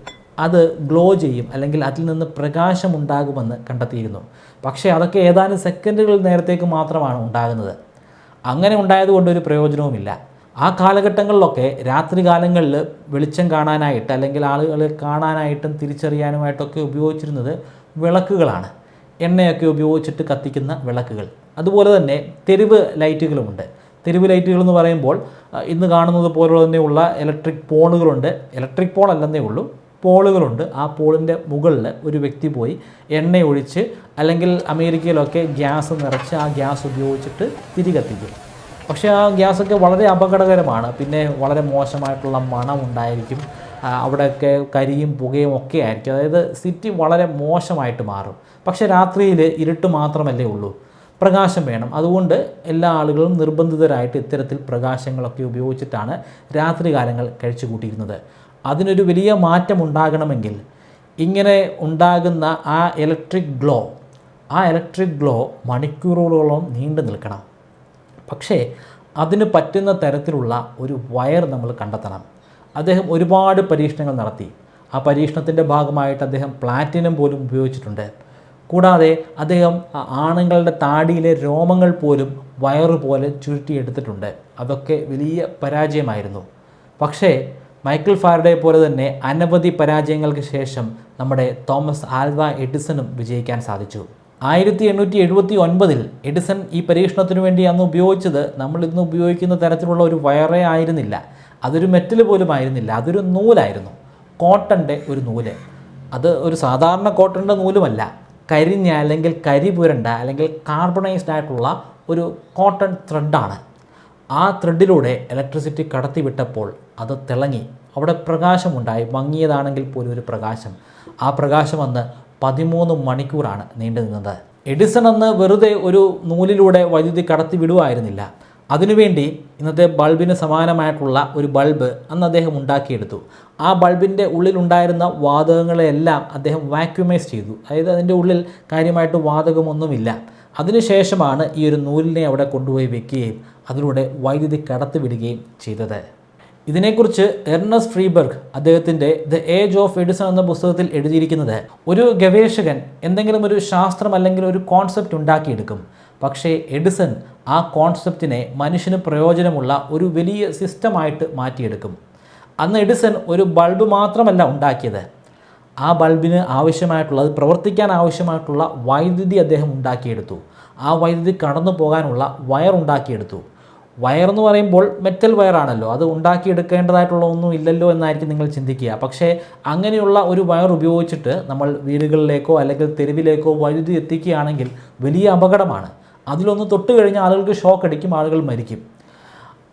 അത് ഗ്ലോ ചെയ്യും, അല്ലെങ്കിൽ അതിൽ നിന്ന് പ്രകാശമുണ്ടാകുമെന്ന് കണ്ടെത്തിയിരുന്നു. പക്ഷേ അതൊക്കെ ഏതാനും സെക്കൻഡുകൾ നേരത്തേക്ക് മാത്രമാണ് ഉണ്ടാകുന്നത്. അങ്ങനെ ഉണ്ടായതുകൊണ്ട് ഒരു പ്രയോജനവുമില്ല. ആ കാലഘട്ടങ്ങളിലൊക്കെ രാത്രി കാലങ്ങളിൽ വെളിച്ചം കാണാനായിട്ട് അല്ലെങ്കിൽ ആളുകൾ കാണാനായിട്ടും തിരിച്ചറിയാനുമായിട്ടൊക്കെ ഉപയോഗിച്ചിരുന്നത് വിളക്കുകളാണ്. എണ്ണയൊക്കെ ഉപയോഗിച്ചിട്ട് കത്തിക്കുന്ന വിളക്കുകൾ. അതുപോലെ തന്നെ തെരുവ് ലൈറ്റുകളുമുണ്ട്. തെരുവ് ലൈറ്റുകൾ എന്ന് പറയുമ്പോൾ ഇന്ന് കാണുന്നത് പോലെ തന്നെയുള്ള ഇലക്ട്രിക് പോളുകളുണ്ട്. ഇലക്ട്രിക് പോൾ അല്ലെന്നേ ഉള്ളൂ, പോളുകളുണ്ട്. ആ പോളിൻ്റെ മുകളിൽ ഒരു വ്യക്തി പോയി എണ്ണ ഒഴിച്ച് അല്ലെങ്കിൽ അമേരിക്കയിലൊക്കെ ഗ്യാസ് നിറച്ച് ആ ഗ്യാസ് ഉപയോഗിച്ചിട്ട് തിരി കത്തിക്കും. പക്ഷേ ആ ഗ്യാസൊക്കെ വളരെ അപകടകരമാണ്. പിന്നെ വളരെ മോശമായിട്ടുള്ള മണം ഉണ്ടായിരിക്കും. അവിടെയൊക്കെ കരിയും പുകയും ഒക്കെ ആയിരിക്കും. അതായത് സിറ്റി വളരെ മോശമായിട്ട് മാറും. പക്ഷേ രാത്രിയിൽ ഇരുട്ട് മാത്രമല്ലേ ഉള്ളൂ, പ്രകാശം വേണം. അതുകൊണ്ട് എല്ലാ ആളുകളും നിർബന്ധിതരായിട്ട് ഇത്തരത്തിൽ പ്രകാശങ്ങളൊക്കെ ഉപയോഗിച്ചിട്ടാണ് രാത്രി കാലങ്ങൾ കഴിച്ചു കൂട്ടിയിരുന്നത്. അതിനൊരു വലിയ മാറ്റം ഉണ്ടാകണമെങ്കിൽ ഇങ്ങനെ ഉണ്ടാകുന്ന ആ ഇലക്ട്രിക് ഗ്ലോ മണിക്കൂറുകളോളം നീണ്ടു നിൽക്കണം. പക്ഷേ അതിന് പറ്റുന്ന തരത്തിലുള്ള ഒരു വയർ നമ്മൾ കണ്ടെത്തണം. അദ്ദേഹം ഒരുപാട് പരീക്ഷണങ്ങൾ നടത്തി. ആ പരീക്ഷണത്തിൻ്റെ ഭാഗമായിട്ട് അദ്ദേഹം പ്ലാറ്റിനം പോലും ഉപയോഗിച്ചിട്ടുണ്ട്. കൂടാതെ അദ്ദേഹം ആണുങ്ങളുടെ താടിയിലെ രോമങ്ങൾ പോലും വയറുപോലെ ചുരുട്ടിയെടുത്തിട്ടുണ്ട്. അതൊക്കെ വലിയ പരാജയമായിരുന്നു. പക്ഷേ മൈക്കിൾ ഫാരഡെ പോലെ തന്നെ അനവധി പരാജയങ്ങൾക്ക് ശേഷം നമ്മുടെ തോമസ് ആൽവ എഡിസണും വിജയിക്കാൻ സാധിച്ചു. 1879 എഡിസൺ ഈ പരീക്ഷണത്തിന് വേണ്ടി അന്ന് ഉപയോഗിച്ചത് നമ്മൾ ഇന്ന് ഉപയോഗിക്കുന്ന തരത്തിലുള്ള ഒരു വയറേ ആയിരുന്നില്ല. അതൊരു മെറ്റൽ പോലും ആയിരുന്നില്ല, അതൊരു നൂലായിരുന്നു, കോട്ടൻ്റെ ഒരു നൂല്. അത് ഒരു സാധാരണ കോട്ടൻ്റെ നൂലുമല്ല, കരിഞ്ഞ അല്ലെങ്കിൽ കരി പുരണ്ട അല്ലെങ്കിൽ കാർബണൈസ്ഡ് ആയിട്ടുള്ള ഒരു കോട്ടൺ ത്രെഡാണ്. ആ ത്രെഡിലൂടെ ഇലക്ട്രിസിറ്റി കടത്തിവിട്ടപ്പോൾ അത് തിളങ്ങി, അവിടെ പ്രകാശമുണ്ടായി. മങ്ങിയതാണെങ്കിൽ പോലും ഒരു പ്രകാശം. ആ പ്രകാശം അന്ന് 13 മണിക്കൂറാണ് നീണ്ടു നിന്നത്. എഡിസൺ അന്ന് വെറുതെ ഒരു നൂലിലൂടെ വൈദ്യുതി കടത്തി വിടുവായിരുന്നില്ല. അതിനുവേണ്ടി ഇന്നത്തെ ബൾബിന് സമാനമായിട്ടുള്ള ഒരു ബൾബ് അന്ന് അദ്ദേഹം ഉണ്ടാക്കിയെടുത്തു. ആ ബൾബിൻ്റെ ഉള്ളിലുണ്ടായിരുന്ന വാതകങ്ങളെല്ലാം അദ്ദേഹം വാക്യൂമൈസ് ചെയ്തു. അതായത് അതിൻ്റെ ഉള്ളിൽ കാര്യമായിട്ട് വാതകമൊന്നുമില്ല. അതിനുശേഷമാണ് ഈ ഒരു നൂലിനെ അവിടെ കൊണ്ടുപോയി വെക്കുകയും അതിലൂടെ വൈദ്യുതി കടത്തിവിടുകയും ചെയ്തത്. ഇതിനെക്കുറിച്ച് എർണസ്റ്റ് ഫ്രീബർഗ് അദ്ദേഹത്തിൻ്റെ ദ ഏജ് ഓഫ് എഡിസൺ എന്ന പുസ്തകത്തിൽ എഴുതിയിരിക്കുന്നത്, ഒരു ഗവേഷകൻ എന്തെങ്കിലും ഒരു ശാസ്ത്രം അല്ലെങ്കിൽ ഒരു കോൺസെപ്റ്റ് ഉണ്ടാക്കിയെടുക്കും. പക്ഷേ എഡിസൺ ആ കോൺസെപ്റ്റിനെ മനുഷ്യന് പ്രയോജനമുള്ള ഒരു വലിയ സിസ്റ്റമായിട്ട് മാറ്റിയെടുക്കും. അന്ന് എഡിസൺ ഒരു ബൾബ് മാത്രമല്ല ഉണ്ടാക്കിയത്, ആ ബൾബിന് ആവശ്യമായിട്ടുള്ള, അത് പ്രവർത്തിക്കാൻ ആവശ്യമായിട്ടുള്ള വൈദ്യുതി അദ്ദേഹം ഉണ്ടാക്കിയെടുത്തു. ആ വൈദ്യുതി കടന്നു പോകാനുള്ള വയർ ഉണ്ടാക്കിയെടുത്തു. വയറെന്ന് പറയുമ്പോൾ മെറ്റൽ വയറാണല്ലോ, അത് ഉണ്ടാക്കിയെടുക്കേണ്ടതായിട്ടുള്ള ഒന്നും ഇല്ലല്ലോ എന്നായിരിക്കും നിങ്ങൾ ചിന്തിക്കുക. പക്ഷേ അങ്ങനെയുള്ള ഒരു വയർ ഉപയോഗിച്ചിട്ട് നമ്മൾ വീടുകളിലേക്കോ അല്ലെങ്കിൽ തെരുവിലേക്കോ വൈദ്യുതി എത്തിക്കുകയാണെങ്കിൽ വലിയ അപകടമാണ്. അതിലൊന്ന് തൊട്ട് കഴിഞ്ഞാൽ ആളുകൾക്ക് ഷോക്ക് അടിക്കും, ആളുകൾ മരിക്കും.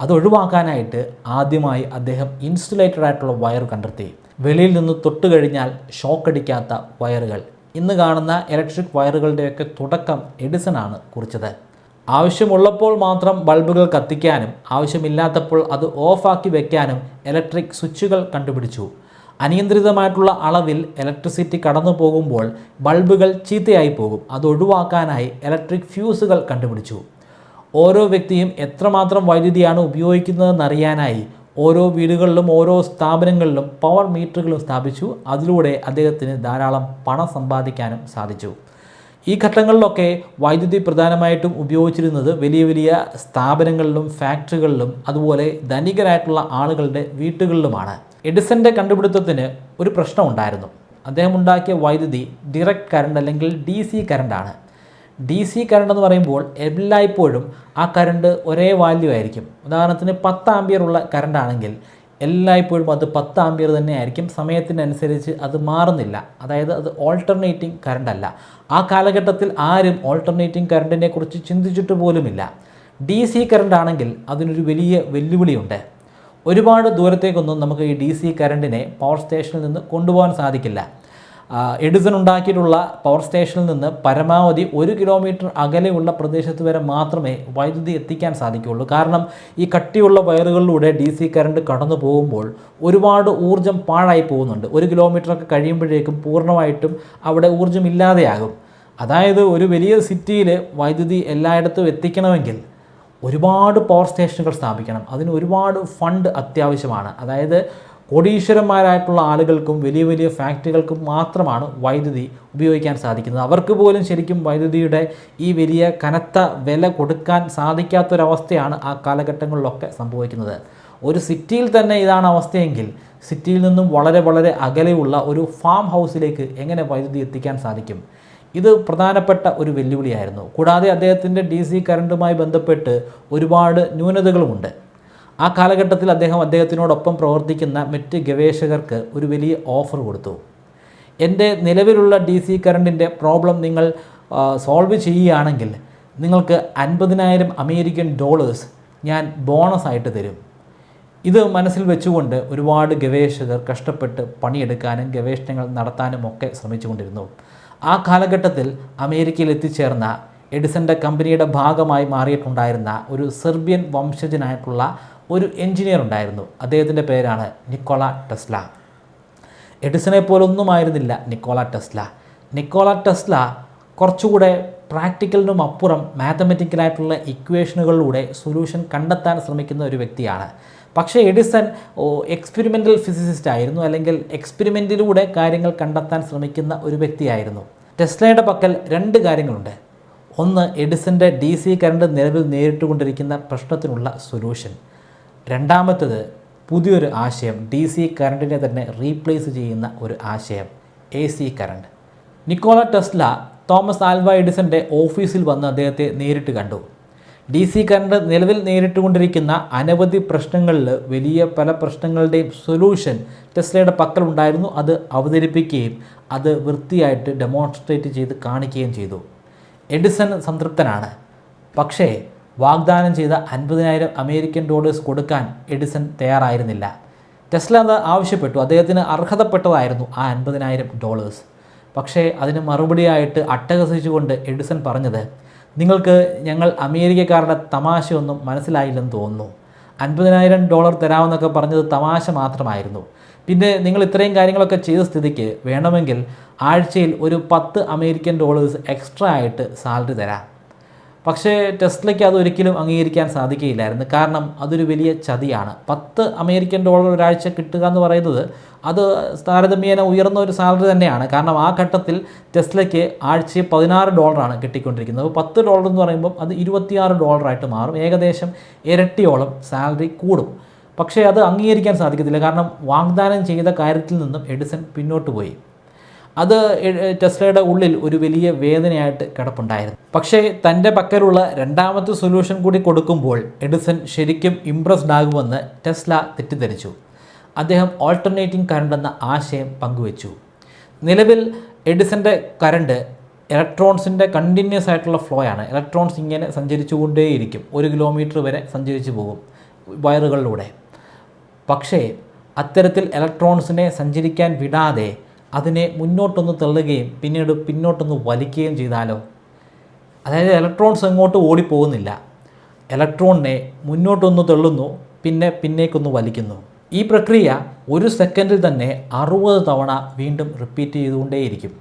അതൊഴിവാക്കാനായിട്ട് ആദ്യമായി അദ്ദേഹം ഇൻസുലേറ്റഡ് ആയിട്ടുള്ള വയർ കണ്ടെത്തി. വെളിയിൽ നിന്ന് തൊട്ട് കഴിഞ്ഞാൽ ഷോക്ക് അടിക്കാത്ത വയറുകൾ. ഇന്ന് കാണുന്ന ഇലക്ട്രിക് വയറുകളുടെയൊക്കെ തുടക്കം എഡിസണാണ് കുറിച്ചത്. ആവശ്യമുള്ളപ്പോൾ മാത്രം ബൾബുകൾ കത്തിക്കാനും ആവശ്യമില്ലാത്തപ്പോൾ അത് ഓഫാക്കി വയ്ക്കാനും ഇലക്ട്രിക് സ്വിച്ചുകൾ കണ്ടുപിടിച്ചു. അനിയന്ത്രിതമായിട്ടുള്ള അളവിൽ ഇലക്ട്രിസിറ്റി കടന്നു പോകുമ്പോൾ ബൾബുകൾ ചീത്തയായി പോകും. അത് ഒഴിവാക്കാനായി ഇലക്ട്രിക് ഫ്യൂസുകൾ കണ്ടുപിടിച്ചു. ഓരോ വ്യക്തിയും എത്രമാത്രം വൈദ്യുതിയാണ് ഉപയോഗിക്കുന്നതെന്നറിയാനായി ഓരോ വീടുകളിലും ഓരോ സ്ഥാപനങ്ങളിലും പവർ മീറ്ററുകളും സ്ഥാപിച്ചു. അതിലൂടെ അദ്ദേഹത്തിന് ധാരാളം പണം സമ്പാദിക്കാനും സാധിച്ചു. ഈ ഘട്ടങ്ങളിലൊക്കെ വൈദ്യുതി പ്രധാനമായിട്ടും ഉപയോഗിച്ചിരുന്നത് വലിയ വലിയ സ്ഥാപനങ്ങളിലും ഫാക്ടറികളിലും അതുപോലെ ധനികരായിട്ടുള്ള ആളുകളുടെ വീട്ടുകളിലുമാണ്. എഡിസന്റെ കണ്ടുപിടുത്തത്തിന് ഒരു പ്രശ്നം ഉണ്ടായിരുന്നു. അദ്ദേഹം ഉണ്ടാക്കിയ വൈദ്യുതി ഡയറക്റ്റ് കറണ്ട് അല്ലെങ്കിൽ DC കറണ്ടാണ്. DC കറണ്ട് എന്ന് പറയുമ്പോൾ എല്ലായ്പ്പോഴും ആ കറണ്ട് ഒരേ വാല്യൂ ആയിരിക്കും. ഉദാഹരണത്തിന് 10 ആമ്പിയർ ഉള്ള കറണ്ടാണെങ്കിൽ എല്ലായ്പ്പോഴും അത് 10 ആമ്പിയർ തന്നെ ആയിരിക്കും. സമയത്തിനനുസരിച്ച് അത് മാറുന്നില്ല. അതായത് അത് ഓൾട്ടർനേറ്റിംഗ് കറണ്ട് അല്ല. ആ കാലഘട്ടത്തിൽ ആരും ഓൾട്ടർനേറ്റിംഗ് കറണ്ടിനെ കുറിച്ച് ചിന്തിച്ചിട്ട് പോലുമില്ല. DC കറണ്ട് ആണെങ്കിൽ അതിനൊരു വലിയ വെല്ലുവിളിയുണ്ട്. ഒരുപാട് ദൂരത്തേക്കൊന്നും നമുക്ക് ഈ DC കറണ്ടിനെ പവർ സ്റ്റേഷനിൽ നിന്ന് കൊണ്ടുപോകാൻ സാധിക്കില്ല. എഡിസൺ ഉണ്ടാക്കിയിട്ടുള്ള പവർ സ്റ്റേഷനിൽ നിന്ന് പരമാവധി 1 കിലോമീറ്റർ അകലെയുള്ള പ്രദേശത്ത് വരെ മാത്രമേ വൈദ്യുതി എത്തിക്കാൻ സാധിക്കുകയുള്ളൂ. കാരണം ഈ കട്ടിയുള്ള വയറുകളിലൂടെ DC കറണ്ട് കടന്നു പോകുമ്പോൾ ഒരുപാട് ഊർജ്ജം പാഴായി പോകുന്നുണ്ട്. 1 കിലോമീറ്ററൊക്കെ കഴിയുമ്പോഴേക്കും പൂർണ്ണമായിട്ടും അവിടെ ഊർജ്ജം ഇല്ലാതെയാകും. അതായത് ഒരു വലിയ സിറ്റിയിൽ വൈദ്യുതി എല്ലായിടത്തും എത്തിക്കണമെങ്കിൽ ഒരുപാട് പവർ സ്റ്റേഷനുകൾ സ്ഥാപിക്കണം. അതിന് ഒരുപാട് ഫണ്ട് അത്യാവശ്യമാണ്. അതായത് കോടീശ്വരന്മാരായിട്ടുള്ള ആളുകൾക്കും വലിയ വലിയ ഫാക്ടറികൾക്കും മാത്രമാണ് വൈദ്യുതി ഉപയോഗിക്കാൻ സാധിക്കുന്നത്. അവർക്ക് പോലും ശരിക്കും വൈദ്യുതിയുടെ ഈ വലിയ കനത്ത വില കൊടുക്കാൻ സാധിക്കാത്തൊരവസ്ഥയാണ് ആ കാലഘട്ടങ്ങളിലൊക്കെ സംഭവിക്കുന്നത്. ഒരു സിറ്റിയിൽ തന്നെ ഇതാണ് അവസ്ഥയെങ്കിൽ സിറ്റിയിൽ നിന്നും വളരെ വളരെ അകലെയുള്ള ഒരു ഫാം ഹൗസിലേക്ക് എങ്ങനെ വൈദ്യുതി എത്തിക്കാൻ സാധിക്കും? ഇത് പ്രധാനപ്പെട്ട ഒരു വെല്ലുവിളിയായിരുന്നു. കൂടാതെ അദ്ദേഹത്തിൻ്റെ DC കറണ്ടുമായി ബന്ധപ്പെട്ട് ഒരുപാട് ന്യൂനതകളുമുണ്ട്. ആ കാലഘട്ടത്തിൽ അദ്ദേഹത്തിനോടൊപ്പം പ്രവർത്തിക്കുന്ന മറ്റ് ഗവേഷകർക്ക് ഒരു വലിയ ഓഫർ കൊടുത്തു. എൻ്റെ നിലവിലുള്ള DC കറണ്ടിൻ്റെ പ്രോബ്ലം നിങ്ങൾ സോൾവ് ചെയ്യുകയാണെങ്കിൽ നിങ്ങൾക്ക് $50,000 ഞാൻ ബോണസായിട്ട് തരും. ഇത് മനസ്സിൽ വെച്ചുകൊണ്ട് ഒരുപാട് ഗവേഷകർ കഷ്ടപ്പെട്ട് പണിയെടുക്കാനും ഗവേഷണങ്ങൾ നടത്താനും ഒക്കെ ശ്രമിച്ചുകൊണ്ടിരുന്നു. ആ കാലഘട്ടത്തിൽ അമേരിക്കയിൽ എത്തിച്ചേർന്ന എഡിസൻ്റെ കമ്പനിയുടെ ഭാഗമായി മാറിയിട്ടുണ്ടായിരുന്ന ഒരു സെർബിയൻ വംശജനായിട്ടുള്ള ഒരു എഞ്ചിനീയർ ഉണ്ടായിരുന്നു. അദ്ദേഹത്തിൻ്റെ പേരാണ് നിക്കോള ടെസ്ല. എഡിസനെ പോലൊന്നുമായിരുന്നില്ല നിക്കോള ടെസ്ല കുറച്ചുകൂടെ പ്രാക്ടിക്കലിനും അപ്പുറം മാത്തമെറ്റിക്കലായിട്ടുള്ള ഇക്വേഷനുകളിലൂടെ സൊല്യൂഷൻ കണ്ടെത്താൻ ശ്രമിക്കുന്ന ഒരു വ്യക്തിയാണ്. പക്ഷേ എഡിസൺ എക്സ്പെരിമെൻ്റൽ ഫിസിസിസ്റ്റ് ആയിരുന്നു, അല്ലെങ്കിൽ എക്സ്പെരിമെൻറ്റിലൂടെ കാര്യങ്ങൾ കണ്ടെത്താൻ ശ്രമിക്കുന്ന ഒരു വ്യക്തിയായിരുന്നു. ടെസ്ലയുടെ പക്കൽ 2 കാര്യങ്ങളുണ്ട്. ഒന്ന്, എഡിസൻ്റെ DC കറണ്ട് നിലവിൽ നേരിട്ടുകൊണ്ടിരിക്കുന്ന പ്രശ്നത്തിനുള്ള സൊല്യൂഷൻ. രണ്ടാമത്തേത്, പുതിയൊരു ആശയം, DC കറണ്ടിനെ തന്നെ റീപ്ലേസ് ചെയ്യുന്ന ഒരു ആശയം, AC current. Nikola Tesla Thomas Alva എഡിസൻ്റെ ഓഫീസിൽ വന്ന് അദ്ദേഹത്തെ നേരിട്ട് കണ്ടു. DC കറണ്ട് നിലവിൽ നേരിട്ടുകൊണ്ടിരിക്കുന്ന അനവധി പ്രശ്നങ്ങളിൽ വലിയ പല പ്രശ്നങ്ങളുടെയും സൊല്യൂഷൻ ടെസ്ലയുടെ പക്കലുണ്ടായിരുന്നു. അത് അവതരിപ്പിക്കുകയും അത് വൃത്തിയായിട്ട് ഡെമോൺസ്ട്രേറ്റ് ചെയ്ത് കാണിക്കുകയും ചെയ്തു. എഡിസൺ സംതൃപ്തനാണ്. പക്ഷേ വാഗ്ദാനം ചെയ്ത $50,000 കൊടുക്കാൻ എഡിസൺ തയ്യാറായിരുന്നില്ല. ടെസ്ല അത് ആവശ്യപ്പെട്ടു. അദ്ദേഹത്തിന് അർഹതപ്പെട്ടതായിരുന്നു ആ $50,000. പക്ഷേ അതിന് മറുപടിയായിട്ട് അട്ടഹസിച്ചുകൊണ്ട് എഡിസൺ പറഞ്ഞത്, നിങ്ങൾക്ക് ഞങ്ങൾ അമേരിക്കക്കാരുടെ തമാശയൊന്നും മനസ്സിലായില്ലെന്ന് തോന്നുന്നു. $50,000 തരാമെന്നൊക്കെ പറഞ്ഞത് തമാശ മാത്രമായിരുന്നു. പിന്നെ നിങ്ങൾ ഇത്രയും കാര്യങ്ങളൊക്കെ ചെയ്ത സ്ഥിതിക്ക് വേണമെങ്കിൽ ആഴ്ചയിൽ ഒരു $10 എക്സ്ട്രാ ആയിട്ട് സാലറി തരാം. പക്ഷേ ടെസ്ലയ്ക്ക് അതൊരിക്കലും അംഗീകരിക്കാൻ സാധിക്കുകയില്ലായിരുന്നു. കാരണം അതൊരു വലിയ ചതിയാണ്. $10 ഒരാഴ്ച കിട്ടുക എന്ന് പറയുന്നത് അത് താരതമ്യേന ഉയർന്ന ഒരു സാലറി തന്നെയാണ്. കാരണം ആ ഘട്ടത്തിൽ ടെസ്ലയ്ക്ക് ആഴ്ചയിൽ $16 കിട്ടിക്കൊണ്ടിരിക്കുന്നത്. $10 എന്ന് പറയുമ്പം അത് $26 മാറും. ഏകദേശം ഇരട്ടിയോളം സാലറി കൂടും. പക്ഷേ അത് അംഗീകരിക്കാൻ സാധിക്കത്തില്ല. കാരണം വാഗ്ദാനം ചെയ്ത കാര്യത്തിൽ നിന്നും എഡിസൺ പിന്നോട്ട് പോയി. അത് ടെസ്ലയുടെ ഉള്ളിൽ ഒരു വലിയ വേദനയായിട്ട് കിടപ്പുണ്ടായിരുന്നു. പക്ഷേ തൻ്റെ പക്കലുള്ള രണ്ടാമത്തെ സൊല്യൂഷൻ കൂടി കൊടുക്കുമ്പോൾ എഡിസൺ ശരിക്കും ഇംപ്രസ്ഡ് ആകുമെന്ന് ടെസ്ല തെറ്റിദ്ധരിച്ചു. അദ്ദേഹം ഓൾട്ടർനേറ്റിംഗ് കറണ്ട് എന്ന ആശയം പങ്കുവച്ചു. നിലവിൽ എഡിസൻ്റെ കറണ്ട് ഇലക്ട്രോൺസിൻ്റെ കണ്ടിന്യൂസ് ആയിട്ടുള്ള ഫ്ലോ ആണ്. ഇലക്ട്രോൺസ് ഇങ്ങനെ സഞ്ചരിച്ചുകൊണ്ടേയിരിക്കും. 1 കിലോമീറ്റർ വരെ സഞ്ചരിച്ചു പോകും വയറുകളിലൂടെ. പക്ഷേ അത്തരത്തിൽ ഇലക്ട്രോൺസിനെ സഞ്ചരിക്കാൻ വിടാതെ അതിനെ മുന്നോട്ടൊന്ന് തള്ളുകയും പിന്നീട് പിന്നോട്ടൊന്ന് വലിക്കുകയും ചെയ്താലോ? അതായത് ഇലക്ട്രോൺസ് എങ്ങോട്ട് ഓടിപ്പോകുന്നില്ല, ഇലക്ട്രോണിനെ മുന്നോട്ടൊന്ന് തള്ളുന്നു, പിന്നെ പിന്നേക്കൊന്ന് വലിക്കുന്നു. ഈ പ്രക്രിയ 1 സെക്കൻഡിൽ തന്നെ 60 തവണ വീണ്ടും റിപ്പീറ്റ് ചെയ്തുകൊണ്ടേയിരിക്കും.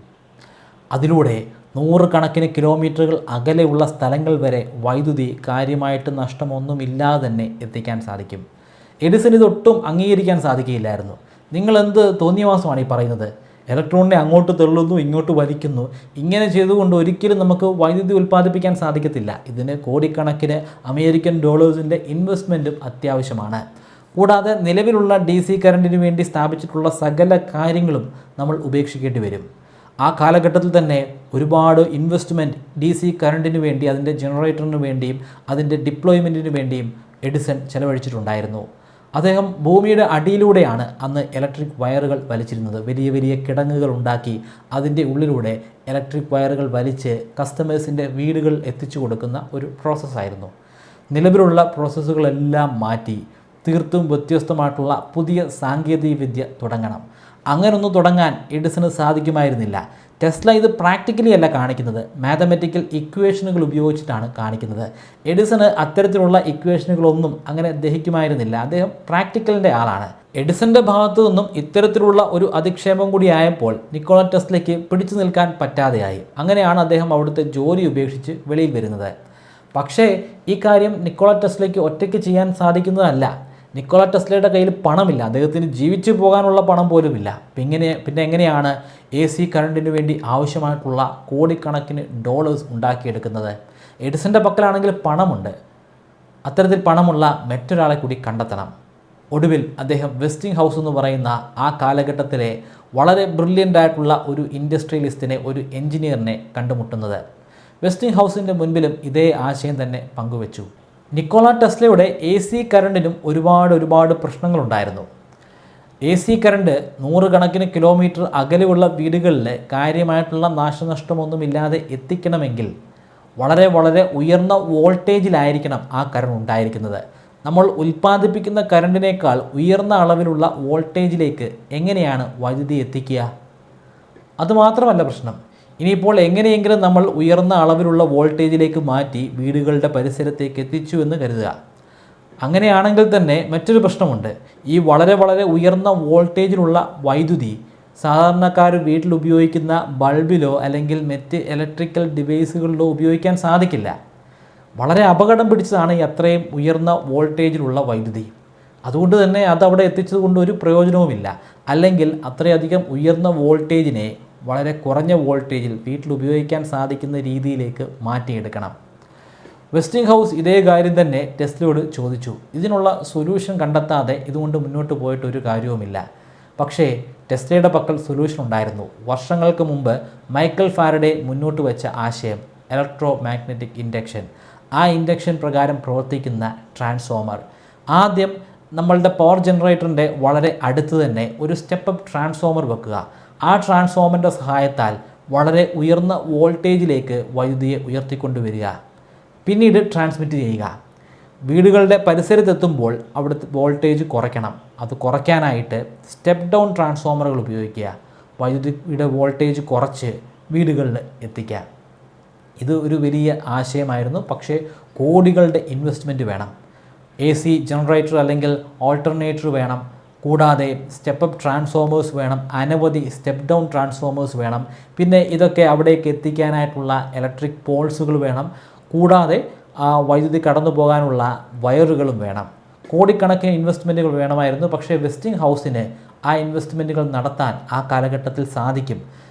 അതിലൂടെ 100 കണക്കിന് കിലോമീറ്ററുകൾ അകലെയുള്ള സ്ഥലങ്ങൾ വരെ വൈദ്യുതി കാര്യമായിട്ട് നഷ്ടമൊന്നുമില്ലാതെ തന്നെ എത്തിക്കാൻ സാധിക്കും. എഡിസൺ ഇതൊട്ടും അംഗീകരിക്കാൻ സാധിക്കുകയില്ലായിരുന്നു. നിങ്ങളെന്ത് തോന്നിയവാസമാണ് ഈ പറയുന്നത്? ഇലക്ട്രോണിനെ അങ്ങോട്ട് തള്ളുന്നു, ഇങ്ങോട്ട് വലിക്കുന്നു. ഇങ്ങനെ ചെയ്തുകൊണ്ട് ഒരിക്കലും നമുക്ക് വൈദ്യുതി ഉൽപ്പാദിപ്പിക്കാൻ സാധിക്കത്തില്ല. ഇതിന് കോടിക്കണക്കിന് $10,000 ഇൻവെസ്റ്റ്മെൻറ്റും അത്യാവശ്യമാണ്. കൂടാതെ നിലവിലുള്ള DC കറണ്ടിന് വേണ്ടി സ്ഥാപിച്ചിട്ടുള്ള സകല കാര്യങ്ങളും നമ്മൾ ഉപേക്ഷിക്കേണ്ടി വരും. ആ കാലഘട്ടത്തിൽ തന്നെ ഒരുപാട് ഇൻവെസ്റ്റ്മെൻറ്റ് DC കറണ്ടിന് വേണ്ടി, അതിൻ്റെ ജനറേറ്ററിന് വേണ്ടിയും അതിൻ്റെ ഡിപ്ലോയ്മെൻറ്റിന് വേണ്ടിയും എഡിസൺ ചെലവഴിച്ചിട്ടുണ്ടായിരുന്നു. അദ്ദേഹം ഭൂമിയുടെ അടിയിലൂടെയാണ് അന്ന് ഇലക്ട്രിക് വയറുകൾ വലിച്ചിരുന്നത്. വലിയ വലിയ കിടങ്ങുകൾ ഉണ്ടാക്കി അതിൻ്റെ ഉള്ളിലൂടെ ഇലക്ട്രിക് വയറുകൾ വലിച്ച് കസ്റ്റമേഴ്സിൻ്റെ വീടുകൾ എത്തിച്ചു കൊടുക്കുന്ന ഒരു പ്രോസസ്സായിരുന്നു. നിലവിലുള്ള പ്രോസസ്സുകളെല്ലാം മാറ്റി തീർത്തും വ്യത്യസ്തമായിട്ടുള്ള പുതിയ സാങ്കേതിക വിദ്യ തുടങ്ങണം. അങ്ങനൊന്നും തുടങ്ങാൻ എഡിസന് സാധിക്കുമായിരുന്നില്ല. ടെസ്ല ഇത് പ്രാക്ടിക്കലി അല്ല കാണിക്കുന്നത്, മാത്തമെറ്റിക്കൽ ഇക്വേഷനുകൾ ഉപയോഗിച്ചിട്ടാണ് കാണിക്കുന്നത്. എഡിസന് അത്തരത്തിലുള്ള ഇക്വേഷനുകളൊന്നും അങ്ങനെ ദഹിക്കുമായിരുന്നില്ല. അദ്ദേഹം പ്രാക്ടിക്കലിൻ്റെ ആളാണ്. എഡിസൻ്റെ ഭാഗത്തു നിന്നും ഇത്തരത്തിലുള്ള ഒരു അധിക്ഷേപം കൂടി ആയപ്പോൾ നിക്കോള ടെസ്ലയ്ക്ക് പിടിച്ചു നിൽക്കാൻ പറ്റാതെയായി. അങ്ങനെയാണ് അദ്ദേഹം അവിടുത്തെ ജോലി ഉപേക്ഷിച്ച് വെളിയിൽ വരുന്നത്. പക്ഷേ ഈ കാര്യം നിക്കോള ടെസ്ലയ്ക്ക് ഒറ്റയ്ക്ക് ചെയ്യാൻ സാധിക്കുന്നതല്ല. നിക്കോള ടെസ്ലയുടെ കയ്യിൽ പണമില്ല, അദ്ദേഹത്തിന് ജീവിച്ചു പോകാനുള്ള പണം പോലുമില്ല. പിന്നെ എങ്ങനെയാണ് AC കറണ്ടിന് വേണ്ടി ആവശ്യമായിട്ടുള്ള കോടിക്കണക്കിന് ഡോളേഴ്സ് ഉണ്ടാക്കിയെടുക്കുന്നത്? എഡിസൻ്റെ പക്കലാണെങ്കിൽ പണമുണ്ട്. അത്തരത്തിൽ പണമുള്ള മറ്റൊരാളെ കൂടി കണ്ടെത്തണം. ഒടുവിൽ അദ്ദേഹം വെസ്റ്റിംഗ് ഹൗസ് എന്ന് പറയുന്ന ആ കാലഘട്ടത്തിലെ വളരെ ബ്രില്യൻ്റ് ആയിട്ടുള്ള ഒരു ഇൻഡസ്ട്രിയലിസ്റ്റിനെ, ഒരു എഞ്ചിനീയറിനെ കണ്ടുമുട്ടുന്നത്. വെസ്റ്റിംഗ് ഹൗസിൻ്റെ മുൻപിലും ഇതേ ആശയം തന്നെ പങ്കുവച്ചു. നിക്കോള ടെസ്ലയുടെ AC കറണ്ടിനും ഒരുപാട് പ്രശ്നങ്ങളുണ്ടായിരുന്നു. AC കറണ്ട് 100 കണക്കിന് കിലോമീറ്റർ അകലെയുള്ള വീടുകളിൽ കാര്യമായിട്ടുള്ള നാശനഷ്ടമൊന്നുമില്ലാതെ എത്തിക്കണമെങ്കിൽ വളരെ ഉയർന്ന വോൾട്ടേജിലായിരിക്കണം ആ കറണ്ട് ഉണ്ടായിരിക്കുന്നത്. നമ്മൾ ഉൽപ്പാദിപ്പിക്കുന്ന കറണ്ടിനേക്കാൾ ഉയർന്ന അളവിലുള്ള വോൾട്ടേജിലേക്ക് എങ്ങനെയാണ് വൈദ്യുതി എത്തിക്കുക? അതുമാത്രമല്ല പ്രശ്നം, ഇനിയിപ്പോൾ എങ്ങനെയെങ്കിലും നമ്മൾ ഉയർന്ന അളവിലുള്ള വോൾട്ടേജിലേക്ക് മാറ്റി വീടുകളുടെ പരിസരത്തേക്ക് എത്തിച്ചു എന്ന് കരുതുക. അങ്ങനെയാണെങ്കിൽ തന്നെ മറ്റൊരു പ്രശ്നമുണ്ട്. ഈ വളരെ ഉയർന്ന വോൾട്ടേജിലുള്ള വൈദ്യുതി സാധാരണക്കാർ വീട്ടിൽ ഉപയോഗിക്കുന്ന ബൾബിലോ അല്ലെങ്കിൽ മറ്റ് ഇലക്ട്രിക്കൽ ഡിവൈസുകളിലോ ഉപയോഗിക്കാൻ സാധിക്കില്ല. വളരെ അപകടം പിടിച്ചതാണ് ഈ അത്രയും ഉയർന്ന വോൾട്ടേജിലുള്ള വൈദ്യുതി. അതുകൊണ്ട് തന്നെ അതവിടെ എത്തിച്ചതുകൊണ്ട് ഒരു പ്രയോജനവുമില്ല. അല്ലെങ്കിൽ അത്രയധികം ഉയർന്ന വോൾട്ടേജിനെ വളരെ കുറഞ്ഞ വോൾട്ടേജിൽ വീട്ടിൽ ഉപയോഗിക്കാൻ സാധിക്കുന്ന രീതിയിലേക്ക് മാറ്റിയെടുക്കണം. വെസ്റ്റിംഗ് ഹൗസ് ഇതേ കാര്യം തന്നെ ടെസ്ലയോട് ചോദിച്ചു. ഇതിനുള്ള സൊല്യൂഷൻ കണ്ടെത്താതെ ഇതുകൊണ്ട് മുന്നോട്ട് പോയിട്ട് ഒരു കാര്യവുമില്ല. പക്ഷേ ടെസ്ലയുടെ പക്കൽ സൊല്യൂഷൻ ഉണ്ടായിരുന്നു. വർഷങ്ങൾക്ക് മുമ്പ് മൈക്കൽ ഫാരഡെ മുന്നോട്ട് വെച്ച ആശയം ഇലക്ട്രോ മാഗ്നറ്റിക് ഇൻഡക്ഷൻ. ആ ഇൻഡക്ഷൻ പ്രകാരം പ്രവർത്തിക്കുന്ന ട്രാൻസ്ഫോമർ. ആദ്യം നമ്മളുടെ പവർ ജനറേറ്ററിൻ്റെ വളരെ അടുത്ത് തന്നെ ഒരു സ്റ്റെപ്പ് ട്രാൻസ്ഫോമർ വെക്കുക. ആ ട്രാൻസ്ഫോമറിൻ്റെ സഹായത്താൽ വളരെ ഉയർന്ന വോൾട്ടേജിലേക്ക് വൈദ്യുതിയെ ഉയർത്തിക്കൊണ്ടുവരിക. പിന്നീട് ട്രാൻസ്മിറ്റ് ചെയ്യുക. വീടുകളുടെ പരിസരത്തെത്തുമ്പോൾ അവിടുത്തെ വോൾട്ടേജ് കുറയ്ക്കണം. അത് കുറയ്ക്കാനായിട്ട് സ്റ്റെപ്പ് ഡൗൺ ട്രാൻസ്ഫോമറുകൾ ഉപയോഗിക്കുക. വൈദ്യുതിയുടെ വോൾട്ടേജ് കുറച്ച് വീടുകളിൽ എത്തിക്കുക. ഇത് ഒരു വലിയ ആശയമായിരുന്നു. പക്ഷേ കോടികളുടെ ഇൻവെസ്റ്റ്മെൻറ്റ് വേണം. AC ജനറേറ്റർ അല്ലെങ്കിൽ ഓൾട്ടർനേറ്റർ വേണം. കൂടാതെ സ്റ്റെപ്പ് അപ്പ് ട്രാൻസ്ഫോമേഴ്സ് വേണം. അനവധി സ്റ്റെപ്പ് ഡൗൺ ട്രാൻസ്ഫോമേഴ്സ് വേണം. പിന്നെ ഇതൊക്കെ അവിടേക്ക് എത്തിക്കാനായിട്ടുള്ള ഇലക്ട്രിക് പോൾസുകൾ വേണം. കൂടാതെ വൈദ്യുതി കടന്നു പോകാനുള്ള വയറുകളും വേണം. കോടിക്കണക്കിന് ഇൻവെസ്റ്റ്മെൻറ്റുകൾ വേണമായിരുന്നു. പക്ഷേ വെസ്റ്റിംഗ് ഹൗസിന് ആ ഇൻവെസ്റ്റ്മെൻറ്റുകൾ നടത്താൻ ആ കാലഘട്ടത്തിൽ സാധിക്കും.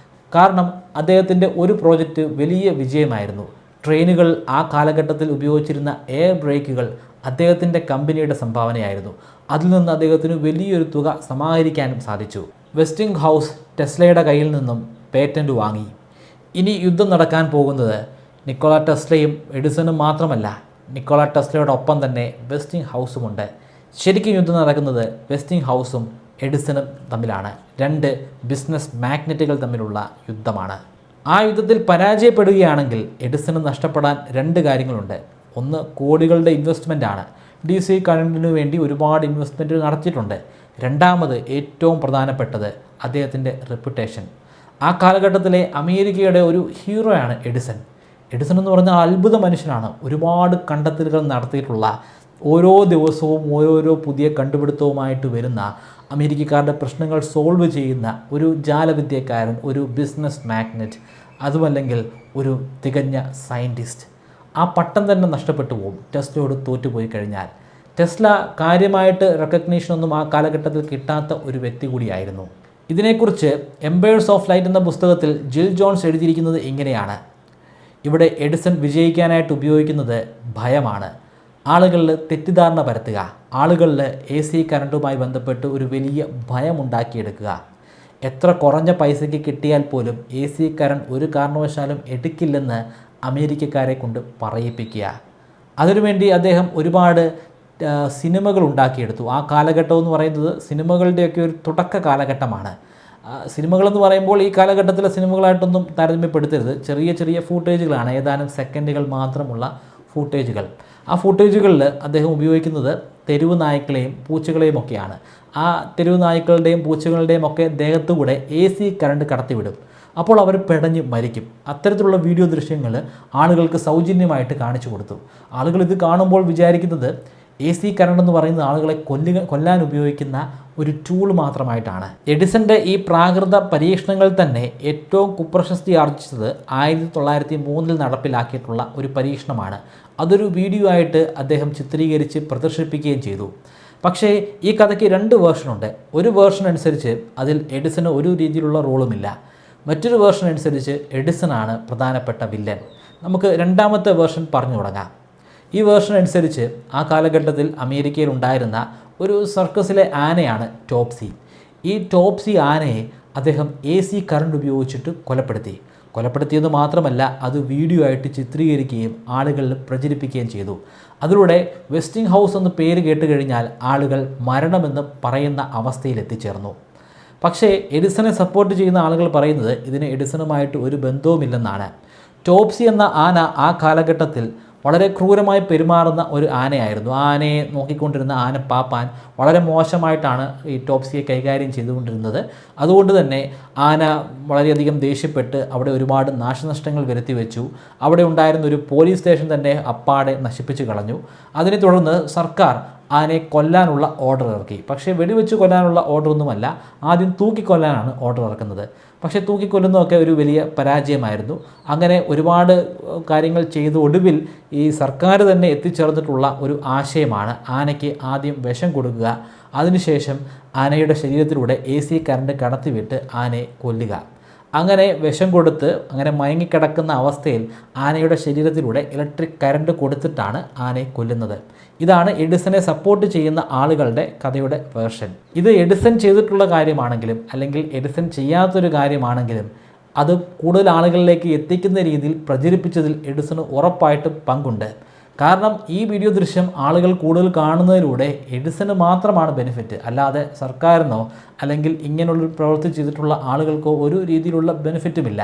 കാരണം അദ്ദേഹത്തിൻ്റെ ഒരു പ്രോജക്റ്റ് വലിയ വിജയമായിരുന്നു. ട്രെയിനുകൾ ആ കാലഘട്ടത്തിൽ ഉപയോഗിച്ചിരുന്ന എയർ ബ്രേക്കുകൾ അദ്ദേഹത്തിൻ്റെ കമ്പനിയുടെ സംഭാവനയായിരുന്നു. അതിൽ നിന്ന് അദ്ദേഹത്തിന് വലിയൊരു തുക സമാഹരിക്കാനും സാധിച്ചു. വെസ്റ്റിംഗ് ഹൗസ് ടെസ്ലയുടെ കയ്യിൽ നിന്നും പേറ്റൻറ്റ് വാങ്ങി. ഇനി യുദ്ധം നടക്കാൻ പോകുന്നത് നിക്കോള ടെസ്ലയും എഡിസണും മാത്രമല്ല, നിക്കോള ടെസ്ലയുടെ ഒപ്പം തന്നെ വെസ്റ്റിംഗ് ഹൗസുമുണ്ട്. ശരിക്കും യുദ്ധം നടക്കുന്നത് വെസ്റ്റിംഗ് ഹൗസും എഡിസണും തമ്മിലാണ്. 2 ബിസിനസ് മാഗ്നറ്റുകൾ തമ്മിലുള്ള യുദ്ധമാണ്. ആ യുദ്ധത്തിൽ പരാജയപ്പെടുകയാണെങ്കിൽ എഡിസണ് നഷ്ടപ്പെടാൻ 2 കാര്യങ്ങളുണ്ട്. ഒന്ന്, കോടികളുടെ ഇൻവെസ്റ്റ്മെൻറ്റാണ്. DC കറണ്ടിനു വേണ്ടി ഒരുപാട് ഇൻവെസ്റ്റ്മെൻറ്റ് നടത്തിയിട്ടുണ്ട്. രണ്ടാമത്, ഏറ്റവും പ്രധാനപ്പെട്ടത് അദ്ദേഹത്തിൻ്റെ റെപ്യൂട്ടേഷൻ. ആ കാലഘട്ടത്തിലെ അമേരിക്കയുടെ ഒരു ഹീറോയാണ് എഡിസൺ. എഡിസൺ എന്ന് പറഞ്ഞാൽ അത്ഭുത മനുഷ്യനാണ്. ഒരുപാട് കണ്ടെത്തലുകൾ നടത്തിയിട്ടുള്ള, ഓരോ ദിവസവും ഓരോരോ പുതിയ കണ്ടുപിടുത്തവുമായിട്ട് വരുന്ന, അമേരിക്കക്കാരുടെ പ്രശ്നങ്ങൾ സോൾവ് ചെയ്യുന്ന ഒരു ജാലവിദ്യക്കാരൻ, ഒരു ബിസിനസ് മാഗ്നറ്റ്, അതുമല്ലെങ്കിൽ ഒരു തികഞ്ഞ സയൻറ്റിസ്റ്റ്. ആ പട്ടം തന്നെ നഷ്ടപ്പെട്ടു പോകും ടെസ്ലയോട് തോറ്റുപോയി കഴിഞ്ഞാൽ. ടെസ്ല കാര്യമായിട്ട് റെക്കഗ്നീഷനൊന്നും ആ കാലഘട്ടത്തിൽ കിട്ടാത്ത ഒരു വ്യക്തി കൂടിയായിരുന്നു. ഇതിനെക്കുറിച്ച് എംപയേഴ്സ് ഓഫ് ലൈറ്റ് എന്ന പുസ്തകത്തിൽ ജിൽ ജോൺസ് എഴുതിയിരിക്കുന്നത് ഇങ്ങനെയാണ്: ഇവിടെ എഡിസൺ വിജയിക്കാനായിട്ട് ഉപയോഗിക്കുന്നത് ഭയമാണ്. ആളുകളിൽ തെറ്റിദ്ധാരണ പരത്തുക, ആളുകളിൽ AC കറണ്ടുമായി ബന്ധപ്പെട്ട് ഒരു വലിയ ഭയമുണ്ടാക്കിയെടുക്കുക. എത്ര കുറഞ്ഞ പൈസയ്ക്ക് കിട്ടിയാൽ പോലും AC കറണ്ട് ഒരു കാരണവശാലും എടുക്കില്ലെന്ന് അമേരിക്കക്കാരെ കൊണ്ട് പറയിപ്പിക്കുക. അതിനുവേണ്ടി അദ്ദേഹം ഒരുപാട് സിനിമകൾ ഉണ്ടാക്കിയെടുത്തു. ആ കാലഘട്ടം എന്ന് പറയുന്നത് സിനിമകളുടെയൊക്കെ ഒരു തുടക്ക കാലഘട്ടമാണ്. സിനിമകളെന്ന് പറയുമ്പോൾ ഈ കാലഘട്ടത്തിലെ സിനിമകളായിട്ടൊന്നും താരതമ്യപ്പെടുത്തരുത്. ചെറിയ ഫൂട്ടേജുകളാണ്, ഏതാനും സെക്കൻഡുകൾ മാത്രമുള്ള ഫൂട്ടേജുകൾ. ആ ഫൂട്ടേജുകളിൽ അദ്ദേഹം ഉപയോഗിക്കുന്നത് തെരുവ് നായ്ക്കളെയും പൂച്ചകളെയും ഒക്കെയാണ്. ആ തെരുവ് നായ്ക്കളുടെയും പൂച്ചകളുടെയും ഒക്കെ ദേഹത്തുകൂടെ AC കറണ്ട് കടത്തിവിടും. അപ്പോൾ അവർ പിടഞ്ഞ് മരിക്കും. അത്തരത്തിലുള്ള വീഡിയോ ദൃശ്യങ്ങൾ ആളുകൾക്ക് സൗജന്യമായിട്ട് കാണിച്ചു കൊടുത്തു. ആളുകൾ ഇത് കാണുമ്പോൾ വിചാരിക്കുന്നത് AC കറണ്ട് എന്ന് പറയുന്നത് ആളുകളെ കൊല്ലാൻ ഉപയോഗിക്കുന്ന ഒരു ടൂൾ മാത്രമായിട്ടാണ്. എഡിസന്റെ ഈ പ്രാകൃത പരീക്ഷണങ്ങൾ തന്നെ ഏറ്റവും കുപ്രശസ്തി ആർജിച്ചത് 1903 നടപ്പിലാക്കിയിട്ടുള്ള ഒരു പരീക്ഷണമാണ്. അതൊരു വീഡിയോ ആയിട്ട് അദ്ദേഹം ചിത്രീകരിച്ച് പ്രദർശിപ്പിക്കുകയും ചെയ്തു. പക്ഷേ ഈ കഥയ്ക്ക് 2 വേർഷനുണ്ട്. ഒരു വേർഷൻ അനുസരിച്ച് അതിൽ എഡിസന് ഒരു രീതിയിലുള്ള റോളുമില്ല. മറ്റൊരു വേർഷൻ അനുസരിച്ച് എഡിസനാണ് പ്രധാനപ്പെട്ട വില്ലൻ. നമുക്ക് രണ്ടാമത്തെ വേർഷൻ പറഞ്ഞു തുടങ്ങാം. ഈ വേർഷൻ അനുസരിച്ച് ആ കാലഘട്ടത്തിൽ അമേരിക്കയിൽ ഉണ്ടായിരുന്ന ഒരു സർക്കസിലെ ആനയാണ് ടോപ്സി. ഈ ടോപ്സി ആനയെ അദ്ദേഹം AC കറണ്ട് ഉപയോഗിച്ചിട്ട് കൊലപ്പെടുത്തിയെന്ന് മാത്രമല്ല, അത് വീഡിയോ ആയിട്ട് ചിത്രീകരിക്കുകയും ആളുകളിൽ പ്രചരിപ്പിക്കുകയും ചെയ്തു. അതിലൂടെ വെസ്റ്റിംഗ് ഹൗസ് എന്ന് പേര് കേട്ട് കഴിഞ്ഞാൽ ആളുകൾ മരണമെന്ന് പറയുന്ന അവസ്ഥയിൽ എത്തിച്ചേർന്നു. പക്ഷേ എഡിസനെ സപ്പോർട്ട് ചെയ്യുന്ന ആളുകൾ പറയുന്നത് ഇതിന് എഡിസണുമായിട്ട് ഒരു ബന്ധവുമില്ലെന്നാണ്. ടോപ്സി എന്ന ആന ആ കാലഘട്ടത്തിൽ വളരെ ക്രൂരമായി പെരുമാറുന്ന ഒരു ആനയായിരുന്നു. ആ ആനയെ നോക്കിക്കൊണ്ടിരുന്ന ആനപ്പാപ്പാൻ വളരെ മോശമായിട്ടാണ് ഈ ടോപ്സിയെ കൈകാര്യം ചെയ്തുകൊണ്ടിരുന്നത്. അതുകൊണ്ട് തന്നെ ആന വളരെയധികം ദേഷ്യപ്പെട്ട് അവിടെ ഒരുപാട് നാശനഷ്ടങ്ങൾ വരുത്തി വെച്ചു. അവിടെ ഉണ്ടായിരുന്ന ഒരു പോലീസ് സ്റ്റേഷൻ തന്നെ അപ്പാടെ നശിപ്പിച്ചു കളഞ്ഞു. അതിനെ തുടർന്ന് സർക്കാർ ആനയെ കൊല്ലാനുള്ള ഓർഡർ ഇറക്കി. പക്ഷേ വെടിവെച്ച് കൊല്ലാനുള്ള ഓർഡറൊന്നുമല്ല, ആദ്യം തൂക്കിക്കൊല്ലാനാണ് ഓർഡർ ഇറക്കുന്നത്. പക്ഷേ തൂക്കിക്കൊല്ലുന്നതൊക്കെ ഒരു വലിയ പരാജയമായിരുന്നു. അങ്ങനെ ഒരുപാട് കാര്യങ്ങൾ ചെയ്ത് ഒടുവിൽ ഈ സർക്കാർ തന്നെ എത്തിച്ചേർന്നിട്ടുള്ള ഒരു ആശയമാണ് ആനയ്ക്ക് ആദ്യം വിഷം കൊടുക്കുക, അതിനുശേഷം ആനയുടെ ശരീരത്തിലൂടെ AC കറണ്ട് കടത്തിവിട്ട് ആനയെ കൊല്ലുക. അങ്ങനെ വിഷം കൊടുത്ത് അങ്ങനെ മയങ്ങിക്കിടക്കുന്ന അവസ്ഥയിൽ ആനയുടെ ശരീരത്തിലൂടെ ഇലക്ട്രിക് കറണ്ട് കൊടുത്തിട്ടാണ് ആനയെ കൊല്ലുന്നത്. ഇതാണ് എഡിസനെ സപ്പോർട്ട് ചെയ്യുന്ന ആളുകളുടെ കഥയുടെ വേർഷൻ. ഇത് എഡിസൺ ചെയ്തിട്ടുള്ള കാര്യമാണെങ്കിലും അല്ലെങ്കിൽ എഡിസൺ ചെയ്യാത്തൊരു കാര്യമാണെങ്കിലും അത് കൂടുതൽ ആളുകളിലേക്ക് എത്തിക്കുന്ന രീതിയിൽ പ്രചരിപ്പിച്ചതിൽ എഡിസന് ഉറപ്പായിട്ടും പങ്കുണ്ട്. കാരണം ഈ വീഡിയോ ദൃശ്യം ആളുകൾ കൂടുതൽ കാണുന്നതിലൂടെ എഡിസന് മാത്രമാണ് ബെനിഫിറ്റ്, അല്ലാതെ സർക്കാരിനോ അല്ലെങ്കിൽ ഇങ്ങനെയുള്ള പ്രവൃത്തി ചെയ്തിട്ടുള്ള ആളുകൾക്കോ ഒരു രീതിയിലുള്ള ബെനിഫിറ്റുമില്ല.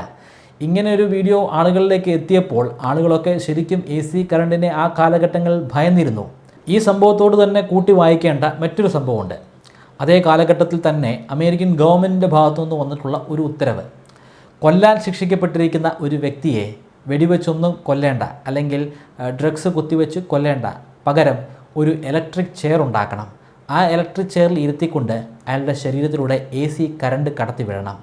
ഇങ്ങനെ ഒരു വീഡിയോ ആളുകളിലേക്ക് എത്തിയപ്പോൾ ആളുകളൊക്കെ ശരിക്കും AC കറണ്ടിനെ ആ കാലഘട്ടങ്ങളിൽ ഭയന്നിരുന്നു. ഈ സംഭവത്തോട് തന്നെ കൂട്ടി വായിക്കേണ്ട മറ്റൊരു സംഭവമുണ്ട്. അതേ കാലഘട്ടത്തിൽ തന്നെ അമേരിക്കൻ ഗവൺമെൻറ്റിൻ്റെ ഭാഗത്തുനിന്ന് വന്നിട്ടുള്ള ഒരു ഉത്തരവ്, കൊല്ലാൻ ശിക്ഷിക്കപ്പെട്ടിരിക്കുന്ന ഒരു വ്യക്തിയെ വെടിവെച്ചൊന്നും കൊല്ലേണ്ട, അല്ലെങ്കിൽ ഡ്രഗ്സ് കുത്തിവെച്ച് കൊല്ലേണ്ട, പകരം ഒരു ഇലക്ട്രിക് ചെയർ ഉണ്ടാക്കണം. ആ ഇലക്ട്രിക് ചെയറിൽ ഇരുത്തിക്കൊണ്ട് അയാളുടെ ശരീരത്തിലൂടെ AC കറണ്ട് കടത്തിവിടണം.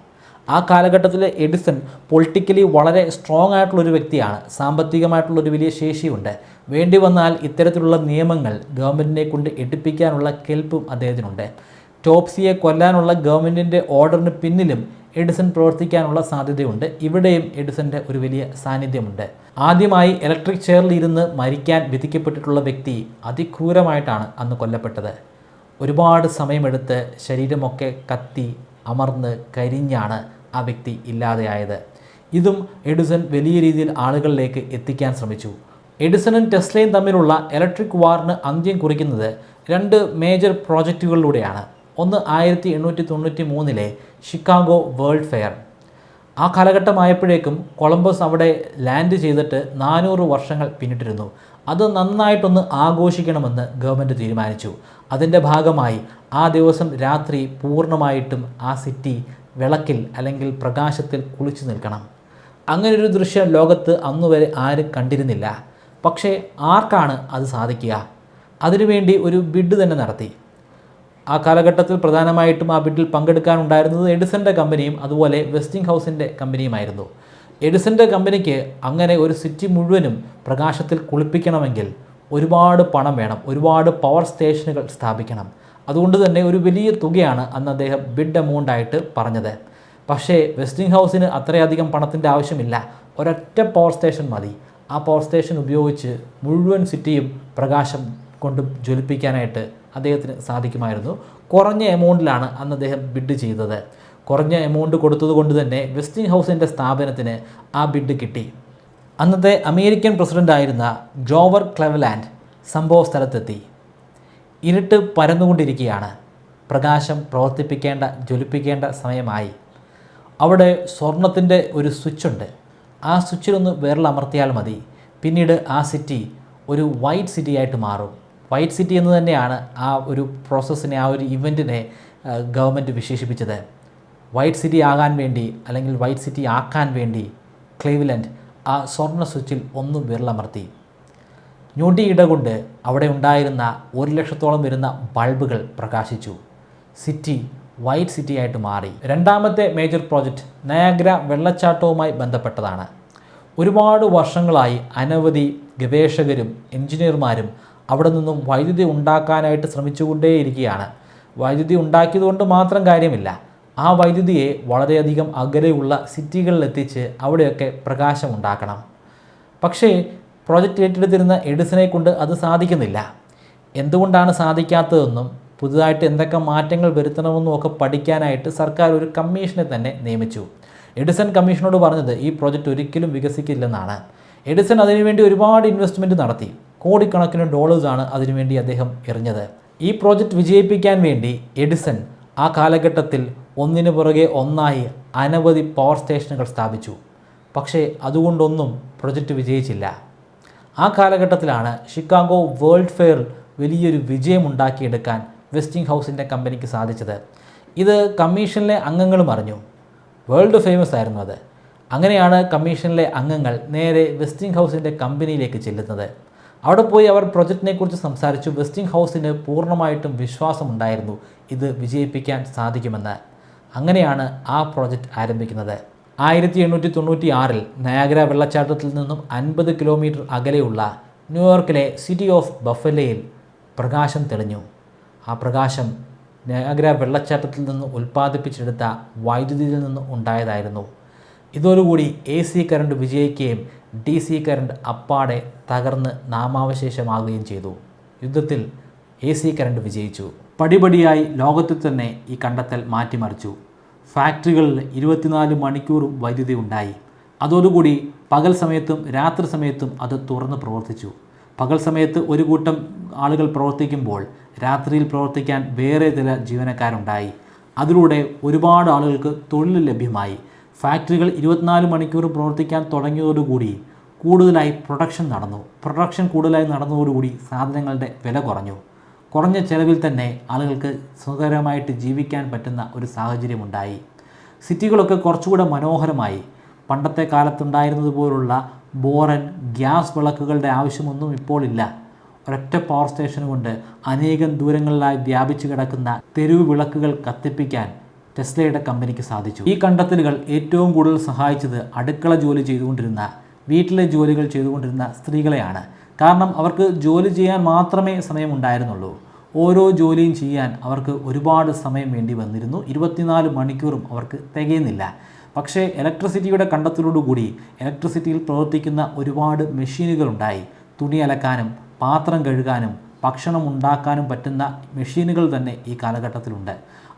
ആ കാലഘട്ടത്തിലെ എഡിസൺ പൊളിറ്റിക്കലി വളരെ സ്ട്രോങ് ആയിട്ടുള്ളൊരു വ്യക്തിയാണ്. സാമ്പത്തികമായിട്ടുള്ളൊരു വലിയ ശേഷിയുണ്ട്. വേണ്ടി വന്നാൽ ഇത്തരത്തിലുള്ള നിയമങ്ങൾ ഗവൺമെൻറ്റിനെ കൊണ്ട് എടുപ്പിക്കാനുള്ള കെൽപ്പും അദ്ദേഹത്തിനുണ്ട്. ടോപ്സിയെ കൊല്ലാനുള്ള ഗവൺമെൻറ്റിൻ്റെ ഓർഡറിന് പിന്നിലും എഡിസൺ പ്രവർത്തിക്കാനുള്ള സാധ്യതയുണ്ട്. ഇവിടെയും എഡിസൻ്റെ ഒരു വലിയ സാന്നിധ്യമുണ്ട്. ആദ്യമായി ഇലക്ട്രിക് ചെയറിൽ ഇരുന്ന് മരിക്കാൻ വിധിക്കപ്പെട്ടിട്ടുള്ള വ്യക്തി അതിക്രൂരമായിട്ടാണ് അന്ന് കൊല്ലപ്പെട്ടത്. ഒരുപാട് സമയമെടുത്ത് ശരീരമൊക്കെ കത്തി അമർന്ന് കരിഞ്ഞാണ് ആ വ്യക്തി ഇല്ലാതെയായത്. ഇതും എഡിസൺ വലിയ രീതിയിൽ ആളുകളിലേക്ക് എത്തിക്കാൻ ശ്രമിച്ചു. എഡിസണും ടെസ്ലയും തമ്മിലുള്ള ഇലക്ട്രിക് വാറിന് അന്ത്യം കുറിക്കുന്നത് 2 മേജർ പ്രോജക്റ്റുകളിലൂടെയാണ്. ഒന്ന് 1893 ഷിക്കാഗോ വേൾഡ് ഫെയർ. ആ കാലഘട്ടമായപ്പോഴേക്കും കൊളംബസ് അവിടെ ലാൻഡ് ചെയ്തിട്ട് 400 വർഷങ്ങൾ പിന്നിട്ടിരുന്നു. അത് നന്നായിട്ടൊന്ന് ആഘോഷിക്കണമെന്ന് ഗവൺമെൻറ് തീരുമാനിച്ചു. അതിൻ്റെ ഭാഗമായി ആ ദിവസം രാത്രി പൂർണ്ണമായിട്ടും ആ സിറ്റി വിളക്കിൽ അല്ലെങ്കിൽ പ്രകാശത്തിൽ കുളിച്ചു നിൽക്കണം. അങ്ങനൊരു ദൃശ്യം ലോകത്ത് അന്നുവരെ ആരും കണ്ടിരുന്നില്ല. പക്ഷേ ആർക്കാണ് അത് സാധിക്കുക? അതിനുവേണ്ടി ഒരു ബിഡ് തന്നെ നടത്തി. ആ കാലഘട്ടത്തിൽ പ്രധാനമായിട്ടും ആ ബിഡിൽ പങ്കെടുക്കാനുണ്ടായിരുന്നത് എഡിസൻ്റെ കമ്പനിയും അതുപോലെ വെസ്റ്റിംഗ് ഹൗസിൻ്റെ കമ്പനിയുമായിരുന്നു. എഡിസൻ്റെ കമ്പനിക്ക് അങ്ങനെ ഒരു സിറ്റി മുഴുവനും പ്രകാശത്തിൽ കുളിപ്പിക്കണമെങ്കിൽ ഒരുപാട് പണം വേണം, ഒരുപാട് പവർ സ്റ്റേഷനുകൾ സ്ഥാപിക്കണം. അതുകൊണ്ട് തന്നെ ഒരു വലിയ തുകയാണ് അന്ന് അദ്ദേഹം ബിഡ് എമൗണ്ട് ആയിട്ട് പറഞ്ഞത്. പക്ഷേ വെസ്റ്റിംഗ് ഹൗസിന് അത്രയധികം പണത്തിൻ്റെ ആവശ്യമില്ല, ഒരൊറ്റ പവർ സ്റ്റേഷൻ മതി. ആ പവർ സ്റ്റേഷൻ ഉപയോഗിച്ച് മുഴുവൻ സിറ്റിയും പ്രകാശം കൊണ്ട് ജ്വലിപ്പിക്കാനായിട്ട് അദ്ദേഹത്തിന് സാധിക്കുമായിരുന്നു. കുറഞ്ഞ എമൗണ്ടിലാണ് അന്ന് അദ്ദേഹം ബിഡ് ചെയ്തത്. കുറഞ്ഞ എമൗണ്ട് കൊടുത്തതുകൊണ്ട് തന്നെ വെസ്റ്റിംഗ് ഹൗസിൻ്റെ സ്ഥാപനത്തിന് ആ ബിഡ് കിട്ടി. അന്നത്തെ അമേരിക്കൻ പ്രസിഡൻ്റായിരുന്ന ഗ്രോവർ ക്ലെവലാൻഡ് സംഭവ സ്ഥലത്തെത്തി. ഇരുട്ട് പരന്നുകൊണ്ടിരിക്കുകയാണ്. പ്രകാശം പ്രവർത്തിപ്പിക്കേണ്ട ജ്വലിപ്പിക്കേണ്ട സമയമായി. അവിടെ സ്വർണത്തിൻ്റെ ഒരു സ്വിച്ചുണ്ട്. ആ സ്വിച്ചിലൊന്ന് വിരലമർത്തിയാൽ മതി, പിന്നീട് ആ സിറ്റി ഒരു വൈറ്റ് സിറ്റി ആയിട്ട് മാറും. വൈറ്റ് സിറ്റി എന്ന് തന്നെയാണ് ആ ഒരു പ്രോസസ്സിനെ, ആ ഒരു ഇവൻറ്റിനെ ഗവൺമെൻറ് വിശേഷിപ്പിച്ചത്. വൈറ്റ് സിറ്റി ആകാൻ വേണ്ടി അല്ലെങ്കിൽ വൈറ്റ് സിറ്റി ആക്കാൻ വേണ്ടി ക്ലീവ്ലൻഡ് ആ സ്വർണ്ണ സ്വിച്ചിൽ ഒന്ന് വിരലമർത്തി. ഞൊടിയിട കൊണ്ട് അവിടെ ഉണ്ടായിരുന്ന 1,00,000-ഓളം വരുന്ന ബൾബുകൾ പ്രകാശിച്ചു. സിറ്റി വൈറ്റ് സിറ്റി ആയിട്ട് മാറി. രണ്ടാമത്തെ മേജർ പ്രോജക്റ്റ് നയാഗ്ര വെള്ളച്ചാട്ടവുമായി ബന്ധപ്പെട്ടതാണ്. ഒരുപാട് വർഷങ്ങളായി അനവധി ഗവേഷകരും എഞ്ചിനീയർമാരും അവിടെ നിന്നും വൈദ്യുതി ഉണ്ടാക്കാനായിട്ട് ശ്രമിച്ചുകൊണ്ടേയിരിക്കുകയാണ്. വൈദ്യുതി ഉണ്ടാക്കിയതുകൊണ്ട് മാത്രം കാര്യമില്ല, ആ വൈദ്യുതിയെ വളരെയധികം അകലെയുള്ള സിറ്റികളിലെത്തിച്ച് അവിടെയൊക്കെ പ്രകാശം ഉണ്ടാക്കണം. പക്ഷേ പ്രോജക്റ്റ് ഏറ്റെടുത്തിരുന്ന എഡിസനെ കൊണ്ട് അത് സാധിക്കുന്നില്ല. എന്തുകൊണ്ടാണ് സാധിക്കാത്തതെന്നും പുതുതായിട്ട് എന്തൊക്കെ മാറ്റങ്ങൾ വരുത്തണമെന്നും ഒക്കെ പഠിക്കാനായിട്ട് സർക്കാർ ഒരു കമ്മീഷനെ തന്നെ നിയമിച്ചു. എഡിസൺ കമ്മീഷനോട് പറഞ്ഞത് ഈ പ്രോജക്റ്റ് ഒരിക്കലും വികസിക്കില്ലെന്നാണ്. എഡിസൺ അതിനുവേണ്ടി ഒരുപാട് ഇൻവെസ്റ്റ്മെൻറ്റ് നടത്തി. കോടിക്കണക്കിന് ഡോളേഴ്സാണ് അതിനുവേണ്ടി അദ്ദേഹം എറിഞ്ഞത്. ഈ പ്രോജക്റ്റ് വിജയിപ്പിക്കാൻ വേണ്ടി എഡിസൺ ആ കാലഘട്ടത്തിൽ ഒന്നിനു പുറകെ ഒന്നായി അനവധി പവർ സ്റ്റേഷനുകൾ സ്ഥാപിച്ചു. പക്ഷേ അതുകൊണ്ടൊന്നും പ്രൊജക്റ്റ് വിജയിച്ചില്ല. ആ കാലഘട്ടത്തിലാണ് ഷിക്കാഗോ വേൾഡ് ഫെയർ വലിയൊരു വിജയമുണ്ടാക്കിയെടുക്കാൻ വെസ്റ്റിംഗ് ഹൗസിൻ്റെ കമ്പനിക്ക് സാധിച്ചത്. ഇത് കമ്മീഷനിലെ അംഗങ്ങളും അറിഞ്ഞു. വേൾഡ് ഫേമസ് ആയിരുന്നു അത്. അങ്ങനെയാണ് കമ്മീഷനിലെ അംഗങ്ങൾ നേരെ വെസ്റ്റിംഗ് ഹൗസിൻ്റെ കമ്പനിയിലേക്ക് ചെല്ലുന്നത്. അവിടെ പോയി അവർ പ്രൊജക്റ്റിനെക്കുറിച്ച് സംസാരിച്ചു. വെസ്റ്റിംഗ് ഹൗസിന് പൂർണ്ണമായിട്ടും വിശ്വാസമുണ്ടായിരുന്നു ഇത് വിജയിപ്പിക്കാൻ സാധിക്കുമെന്ന്. അങ്ങനെയാണ് ആ പ്രോജക്റ്റ് ആരംഭിക്കുന്നത്. 1896 നയാഗ്ര വെള്ളച്ചാട്ടത്തിൽ നിന്നും 50 കിലോമീറ്റർ അകലെയുള്ള ന്യൂയോർക്കിലെ സിറ്റി ഓഫ് ബഫലോയിൽ പ്രകാശം തെളിഞ്ഞു. ആ പ്രകാശം നയാഗ്ര വെള്ളച്ചാട്ടത്തിൽ നിന്ന് ഉൽപ്പാദിപ്പിച്ചെടുത്ത വൈദ്യുതിയിൽ നിന്ന് ഉണ്ടായതായിരുന്നു. ഇതോടുകൂടി AC കറണ്ട് വിജയിക്കുകയും DC കറണ്ട് അപ്പാടെ തകർന്ന് നാമാവശേഷമാകുകയും ചെയ്തു. യുദ്ധത്തിൽ AC കറണ്ട് വിജയിച്ചു. പടിപടിയായി ലോകത്തിൽ തന്നെ ഈ കണ്ടെത്തൽ മാറ്റിമറിച്ചു. ഫാക്ടറികളിൽ 24 മണിക്കൂറും വൈദ്യുതി ഉണ്ടായി. അതോടുകൂടി പകൽ സമയത്തും രാത്രി സമയത്തും അത് തുറന്ന് പ്രവർത്തിച്ചു. പകൽ സമയത്ത് ഒരു കൂട്ടം ആളുകൾ പ്രവർത്തിക്കുമ്പോൾ രാത്രിയിൽ പ്രവർത്തിക്കാൻ വേറെ ചില ജീവനക്കാരുണ്ടായി. അതിലൂടെ ഒരുപാട് ആളുകൾക്ക് തൊഴിൽ ലഭ്യമായി. ഫാക്ടറികൾ 24 മണിക്കൂർ പ്രവർത്തിക്കാൻ തുടങ്ങിയതോടുകൂടി കൂടുതലായി പ്രൊഡക്ഷൻ കൂടുതലായി നടന്നതോടുകൂടി സാധനങ്ങളുടെ വില കുറഞ്ഞു. കുറഞ്ഞ ചെലവിൽ തന്നെ ആളുകൾക്ക് സുഖകരമായിട്ട് ജീവിക്കാൻ പറ്റുന്ന ഒരു സാഹചര്യമുണ്ടായി. സിറ്റികളൊക്കെ കുറച്ചുകൂടെ മനോഹരമായി. പണ്ടത്തെ കാലത്തുണ്ടായിരുന്നത് പോലുള്ള ബോറൻ ഗ്യാസ് വിളക്കുകളുടെ ആവശ്യമൊന്നും ഇപ്പോൾ ഇല്ല. ഒരൊറ്റ പവർ സ്റ്റേഷൻ കൊണ്ട് അനേകം ദൂരങ്ങളിലായി വ്യാപിച്ചു കിടക്കുന്ന തെരുവ് വിളക്കുകൾ കത്തിപ്പിക്കാൻ ടെസ്ലയുടെ കമ്പനിക്ക് സാധിച്ചു. ഈ കണ്ടെത്തലുകൾ ഏറ്റവും കൂടുതൽ സഹായിച്ചത് അടുക്കള ജോലി ചെയ്തുകൊണ്ടിരുന്ന, വീട്ടിലെ ജോലികൾ ചെയ്തുകൊണ്ടിരുന്ന സ്ത്രീകളെയാണ്. കാരണം അവർക്ക് ജോലി ചെയ്യാൻ മാത്രമേ സമയമുണ്ടായിരുന്നുള്ളൂ. ഓരോ ജോലിയും ചെയ്യാൻ അവർക്ക് ഒരുപാട് സമയം വേണ്ടി വന്നിരുന്നു. 24 മണിക്കൂറും അവർക്ക് തികയുന്നില്ല. പക്ഷേ ഇലക്ട്രിസിറ്റിയുടെ കണ്ടെത്തലോടുകൂടി ഇലക്ട്രിസിറ്റിയിൽ പ്രവർത്തിക്കുന്ന ഒരുപാട് മെഷീനുകളുണ്ടായി. തുണി അലക്കാനും പാത്രം കഴുകാനും ഭക്ഷണം ഉണ്ടാക്കാനും പറ്റുന്ന മെഷീനുകൾ തന്നെ ഈ കാലഘട്ടത്തിലുണ്ട്.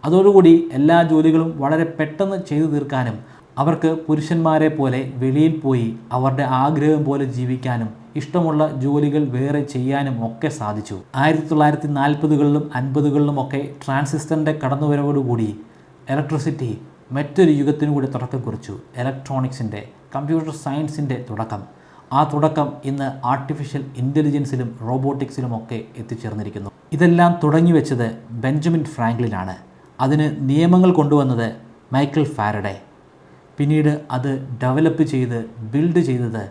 അതോടുകൂടി എല്ലാ ജോലികളും വളരെ പെട്ടെന്ന് ചെയ്തു തീർക്കാനും അവർക്ക് പുരുഷന്മാരെ പോലെ വെളിയിൽ പോയി അവരുടെ ആഗ്രഹം പോലെ ജീവിക്കാനും ഇഷ്ടമുള്ള ജോലികൾ വേറെ ചെയ്യാനും ഒക്കെ സാധിച്ചു. 1940കളിലും 50കളിലും ഒക്കെ ട്രാൻസിസ്റ്ററിൻ്റെ കടന്നുവരവോടുകൂടി ഇലക്ട്രിസിറ്റി മറ്റൊരു യുഗത്തിനു കൂടി തുടക്കം കുറിച്ചു. ഇലക്ട്രോണിക്സിൻ്റെ, കമ്പ്യൂട്ടർ സയൻസിൻ്റെ തുടക്കം. ആ തുടക്കം ഇന്ന് ആർട്ടിഫിഷ്യൽ ഇൻ്റലിജൻസിലും റോബോട്ടിക്സിലുമൊക്കെ എത്തിച്ചേർന്നിരിക്കുന്നു. ഇതെല്ലാം തുടങ്ങി വെച്ചത് ബെഞ്ചമിൻ ഫ്രാങ്ക്ലിനാണ്. അതിന് നിയമങ്ങൾ കൊണ്ടുവന്നത് മൈക്കിൾ ഫാരഡെ. പിന്നീട് അത് ഡെവലപ്പ് ചെയ്ത് ബിൽഡ് ചെയ്തത്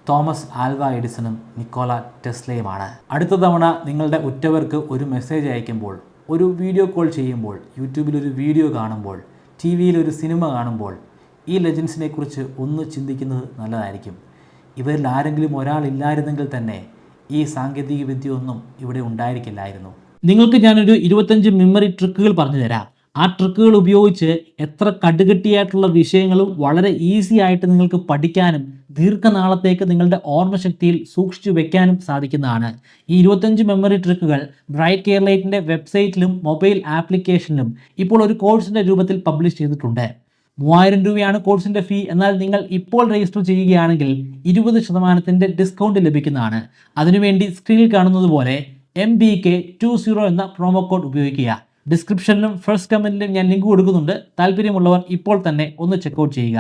തോമസ് ആൽവ എഡിസണും നിക്കോള ടെസ്ലയുമാണ്. അടുത്ത തവണ നിങ്ങളുടെ ഉറ്റവർക്ക് ഒരു മെസ്സേജ് അയക്കുമ്പോൾ, ഒരു വീഡിയോ കോൾ ചെയ്യുമ്പോൾ, യൂട്യൂബിലൊരു വീഡിയോ കാണുമ്പോൾ, TV-യിൽ ഒരു സിനിമ കാണുമ്പോൾ ഈ ലെജൻസിനെ കുറിച്ച് ഒന്ന് ചിന്തിക്കുന്നത് നല്ലതായിരിക്കും. ഇവരിൽ ആരെങ്കിലും ഒരാളില്ലായിരുന്നെങ്കിൽ തന്നെ ഈ സാങ്കേതിക വിദ്യയൊന്നും ഇവിടെ ഉണ്ടായിരിക്കില്ലായിരുന്നു. നിങ്ങൾക്ക് ഞാനൊരു 25 മെമ്മറി ട്രിക്കുകൾ പറഞ്ഞു തരാം. ആ ട്രിക്കുകൾ ഉപയോഗിച്ച് എത്ര കടുകട്ടിയായിട്ടുള്ള വിഷയങ്ങളും വളരെ ഈസി ആയിട്ട് നിങ്ങൾക്ക് പഠിക്കാനും ദീർഘനാളത്തേക്ക് നിങ്ങളുടെ ഓർമ്മശക്തിയിൽ സൂക്ഷിച്ചു വെക്കാനും സാധിക്കുന്നതാണ്. ഈ 25 മെമ്മറി ട്രിക്കുകൾ ബ്രൈറ്റ് കേരളൈറ്റിൻ്റെ വെബ്സൈറ്റിലും മൊബൈൽ ആപ്ലിക്കേഷനിലും ഇപ്പോൾ ഒരു കോഴ്സിൻ്റെ രൂപത്തിൽ പബ്ലിഷ് ചെയ്തിട്ടുണ്ട്. 3000 രൂപയാണ് കോഴ്സിൻ്റെ ഫീ. എന്നാൽ നിങ്ങൾ ഇപ്പോൾ രജിസ്റ്റർ ചെയ്യുകയാണെങ്കിൽ 20% ഡിസ്കൗണ്ട് ലഭിക്കുന്നതാണ്. അതിനുവേണ്ടി സ്ക്രീനിൽ കാണുന്നത് പോലെ MBK20 എന്ന പ്രൊമോ കോഡ് ഉപയോഗിക്കുക. ഡിസ്ക്രിപ്ഷനിലും ഫസ്റ്റ് കമൻറ്റിലും ഞാൻ ലിങ്ക് കൊടുക്കുന്നുണ്ട്. താല്പര്യമുള്ളവർ ഇപ്പോൾ തന്നെ ഒന്ന് ചെക്കൗട്ട് ചെയ്യുക.